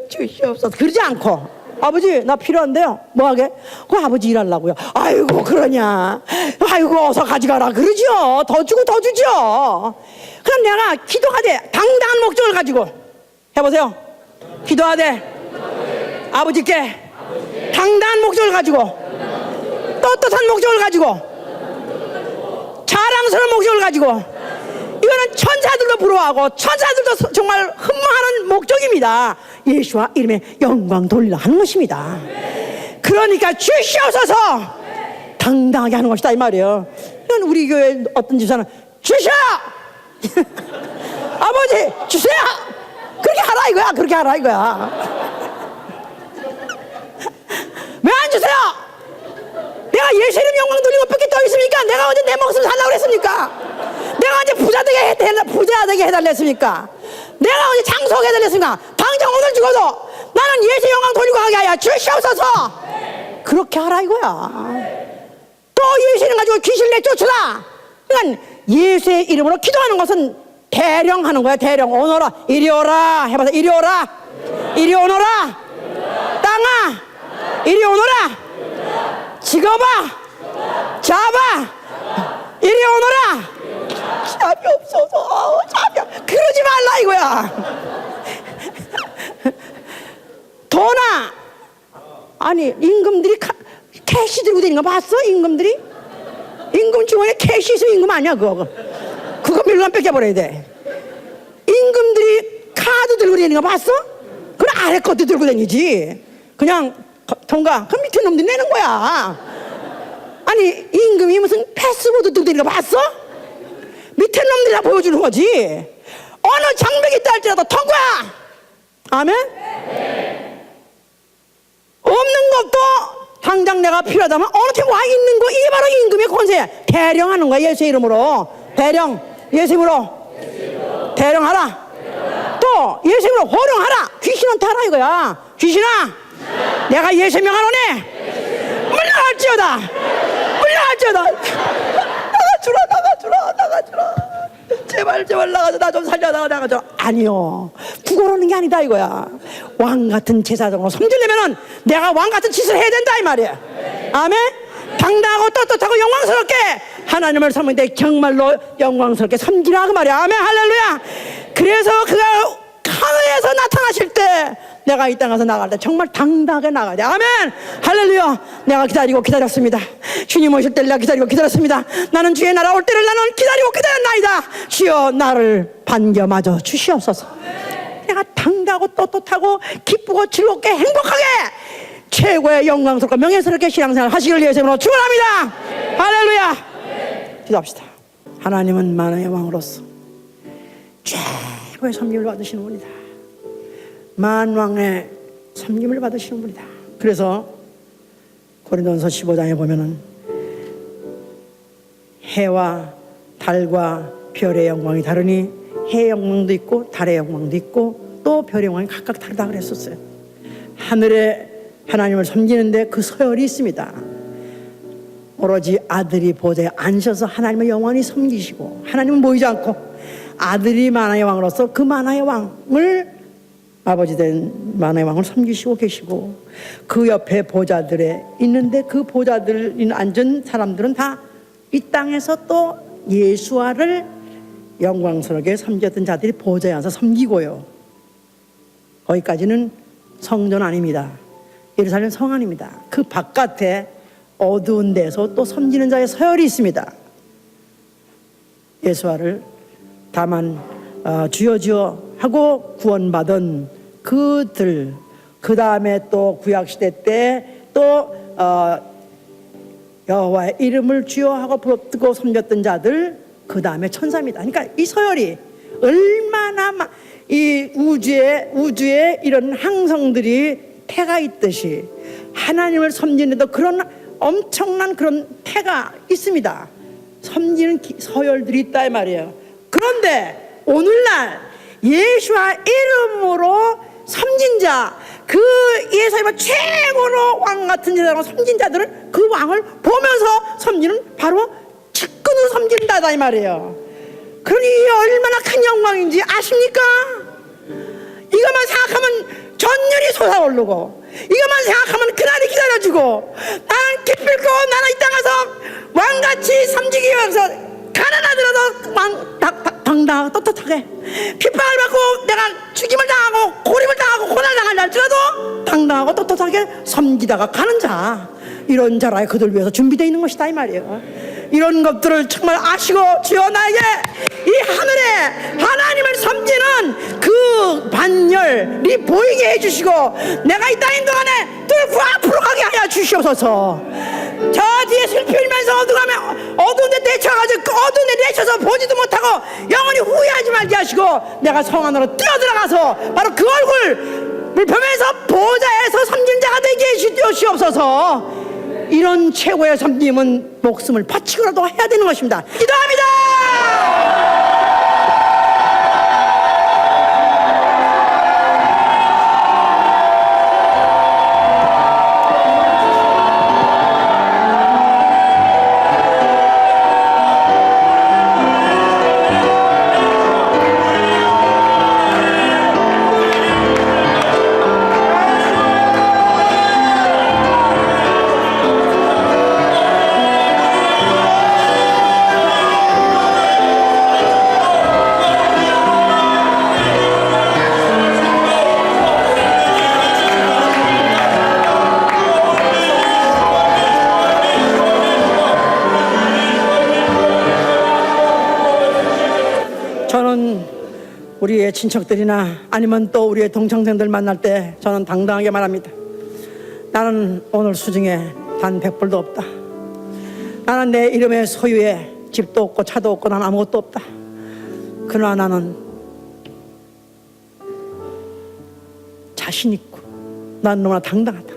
주시옵소서 그러지 않고 아버지 나 필요한데요 뭐하게? 그 아버지 일하려고요. 아이고 그러냐 아이고 어서 가져가라 그러죠. 더 주고 더 주죠. 그럼 내가 기도하되 당당한 목적을 가지고 해보세요. 기도하되 아버지께 당당한 목적을 가지고 떳떳한 목적을 가지고 자랑스러운 목적을 가지고 이거는 천사들도 부러워하고 천사들도 정말 흠모하는 목적입니다. 예수와 이름에 영광 돌리라 하는 것입니다. 그러니까 주시옵소서 당당하게 하는 것이다 이 말이에요. 이건 우리 교회 어떤 집사는 주셔 아버지 주세요 그렇게 하라 이거야. 그렇게 하라 이거야. 왜 안 주세요? 내가 예수 이름 영광 돌리는 것밖에 더 있습니까? 내가 언제 내 목숨 살라고 그랬습니까? 내가 언제 부자 되게 해달랬습니까? 내가 언제 장수하게 해달랬습니까? 당장 오늘 죽어도 나는 예수 영광 돌리고 가게 하여 주시옵소서. 그렇게 하라 이거야. 또 예수 이름 가지고 귀신 내쫓으라. 그러니까 예수의 이름으로 기도하는 것은 대령하는 거야. 대령. 오너라 이리 오라 해봐서 이리 오라 이리 오너라 땅아 이리 오너라 지거봐 잡아 이리 오너라 잡이 없어서 그러지 말라 이거야. 도나 아니 임금들이 캐시 들고 다니는 거 봤어? 임금들이 임금 주머니에 캐시 있으면 임금 아니야 그거 밀감 뺏겨버려야 돼. 임금들이 카드 들고 다니는 거 봤어? 그럼 아래 것도 들고 다니지. 그냥 통과. 그럼 밑에 놈들이 내는 거야. 아니 임금이 무슨 패스보드 등등인 거 봤어? 밑에 놈들이 다 보여주는 거지. 어느 장벽이 있다 할지라도 통과. 아멘? 없는 것도 당장 내가 필요하다면 어느 팀 와 있는 거, 이게 바로 임금의 권세야. 대령하는 거야. 예수의 이름으로. 대령. 예수 이름으로 대령하라. 또 예수 이름으로 호령하라. 귀신한테 하라 이거야. 귀신아, 내가 예수의 명하노니 물러갈지어다. 물러갈지어다. 나가주라. 제발 나가줘. 나 좀 살려. 나가줘. 아니요, 구걸하는 게 아니다 이거야. 왕 같은 제사장으로 섬기려면은 내가 왕 같은 짓을 해야 된다 이 말이야. 아멘. 당당하고 떳떳하고 영광스럽게 하나님을 섬기는데 정말로 영광스럽게 섬기라 그 말이야. 아멘. 할렐루야. 그래서 그가 하늘에서 나타나실 때 내가 이 땅에서 나갈 때 정말 당당하게 나가야 돼. 아멘. 할렐루야. 내가 기다렸습니다. 주님 오실 때를 내가 기다렸습니다. 나는 주의 나라 올 때를 나는 기다렸나이다. 주여 나를 반겨마저 주시옵소서. 내가 당당하고 떳떳하고 기쁘고 즐겁게 행복하게 최고의 영광스럽고 명예스럽게 신앙생활 하시기를 예수님으로 축원합니다. 할렐루야. 기도합시다. 하나님은 만왕의 왕으로서 최고의 섬김을 받으시는 분이다. 만왕의 섬김을 받으시는 분이다. 그래서 고린도전서 15장에 보면은 해와 달과 별의 영광이 다르니 해의 영광도 있고 달의 영광도 있고 또 별의 영광이 각각 다르다 그랬었어요. 하늘에 하나님을 섬기는데 그 서열이 있습니다. 오로지 아들이 보좌에 앉으셔서 하나님을 영원히 섬기시고, 하나님은 보이지 않고 아들이 만왕의 왕으로서 그 만왕의 왕을, 아버지 된 만왕의 왕을 섬기시고 계시고, 그 옆에 보좌들에 있는데 그 보좌들에 앉은 사람들은 다 이 땅에서 또 예수와를 영광스럽게 섬겼던 자들이 보좌에 앉아서 섬기고요. 거기까지는 성전 아닙니다. 예루살렘 성 아닙니다. 그 바깥에 어두운 데서 또 섬기는 자의 서열이 있습니다. 예수와를 다만 주여 하고 구원받은 그들, 그 다음에 또 구약시대 때 또 여호와의 이름을 주여 하고 부르고 섬겼던 자들, 그 다음에 천사입니다. 그러니까 이 서열이 얼마나 이 우주에 이런 항성들이 태가 있듯이 하나님을 섬기는데도 그런 엄청난 그런 태가 있습니다. 섬기는 서열들이 있다 이 말이에요. 그런데 오늘날 예수와 이름으로 섬긴 자, 그 예수님의 최고로 왕 같은 제사장으로 섬긴 자들은 그 왕을 보면서 섬기는 바로 직근으로 섬긴다 이 말이에요. 그러니 이게 얼마나 큰 영광인지 아십니까? 이것만 생각하면 전율이 솟아오르고, 이것만 생각하면 그날이 기다려지고, 나는 기필코 나는 이 땅에서 왕같이 섬기기 위해서 가난하더라도 당당하고 떳떳하게 핍박을 받고 내가 죽임을 당하고 고립을 당하고 고난을 당한다 할지라도 당당하고 떳떳하게 섬기다가 가는 자, 이런 자라에 그들 위해서 준비되어 있는 것이다 이 말이에요. 이런 것들을 정말 아시고 주여 나에게 이 하늘에 하나님을 섬기는 그 반열이 보이게 해주시고, 내가 이 땅인 동안에 뚫고 앞으로 가게 하여 주시옵소서. 저 뒤에 슬피 울면서 어두운 데 내쳐가지고 어두운 데 내쳐서 보지도 못하고 영원히 후회하지 말게 하시고, 내가 성 안으로 뛰어들어가서 바로 그 얼굴을 보면서 보좌에서 섬긴 자가 되게 해주시옵소서. 이런 최고의 섬김은 목숨을 바치고라도 해야 되는 것입니다. 기도합니다. 저는 우리의 친척들이나 아니면 또 우리의 동창생들 만날 때 저는 당당하게 말합니다. 나는 오늘 수중에 단 100불도 없다. 나는 내 이름의 소유에 집도 없고 차도 없고 난 아무것도 없다. 그러나 나는 자신 있고 난 너무나 당당하다.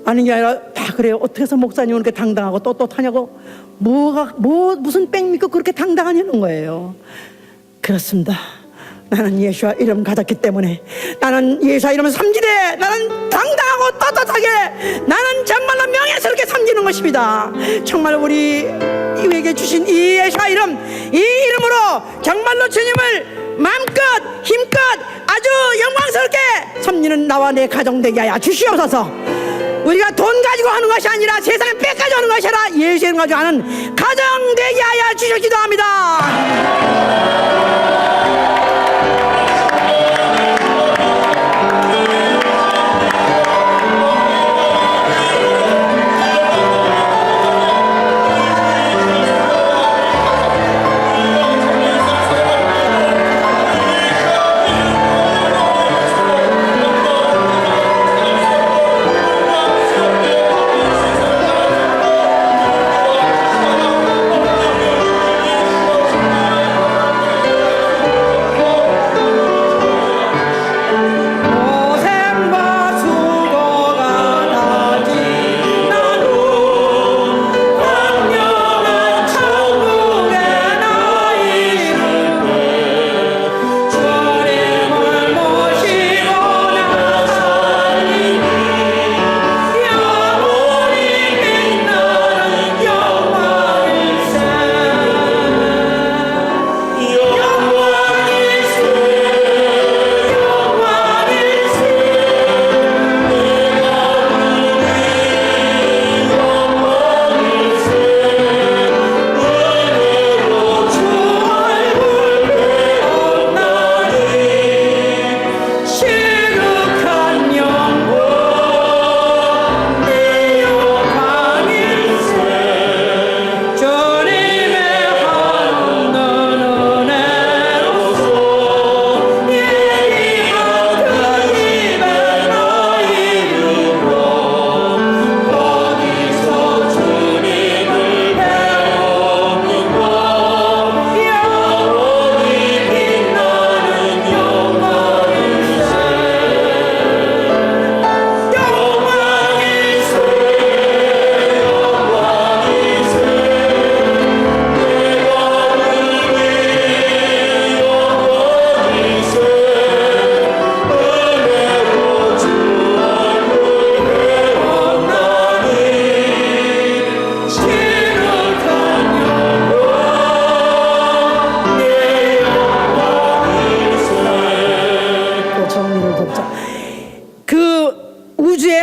아는 게 아니라 다 그래요. 어떻게 해서 목사님은 그렇게 당당하고 떳떳하냐고, 무슨 뺑 믿고 그렇게 당당하냐는 거예요. 그렇습니다. 나는 예수와 이름 가졌기 때문에, 나는 예수와 이름을 섬기되 나는 당당하고 떳떳하게, 나는 정말로 명예스럽게 섬기는 것입니다. 정말 우리에게 주신 이 예수와 이름, 이 이름으로 정말로 주님을 마음껏 힘껏 아주 영광스럽게 섬기는 나와 내 가정 되게 하여 주시옵소서. 우리가 돈 가지고 하는 것이 아니라 세상에 뺏 가지고 하는 것이 아니라 예수 이름 가지고 하는 가정 되게 하여 주시기도 합니다.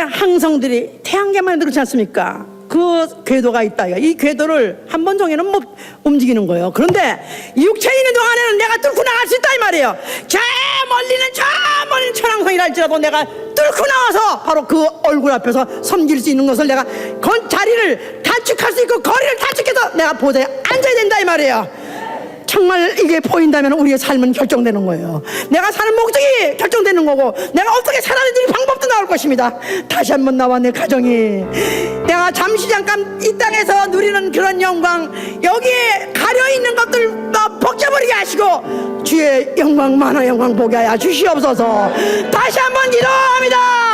항성들이 태양계만 그렇지 않습니까? 그 궤도가 있다. 이 궤도를 한 번 정해는 못 움직이는 거예요. 그런데 육체에 있는 동안에는 내가 뚫고 나갈 수 있다 이 말이에요. 저 멀리는 천왕성이랄지라도 내가 뚫고 나와서 바로 그 얼굴 앞에서 섬길 수 있는 것을 내가 자리를 단축할 수 있고 거리를 단축해서 내가 보좌에 앉아야 된다 이 말이에요. 정말 이게 보인다면 우리의 삶은 결정되는 거예요. 내가 사는 목적이 결정되는 거고, 내가 어떻게 살아야 될 방법도 나올 것입니다. 다시 한번 나와 내 가정이, 내가 잠시 잠깐 이 땅에서 누리는 그런 영광, 여기에 가려있는 것들 벗겨버리게 하시고 주의 영광, 만화 영광 보게 하여 주시옵소서. 다시 한번 기도합니다.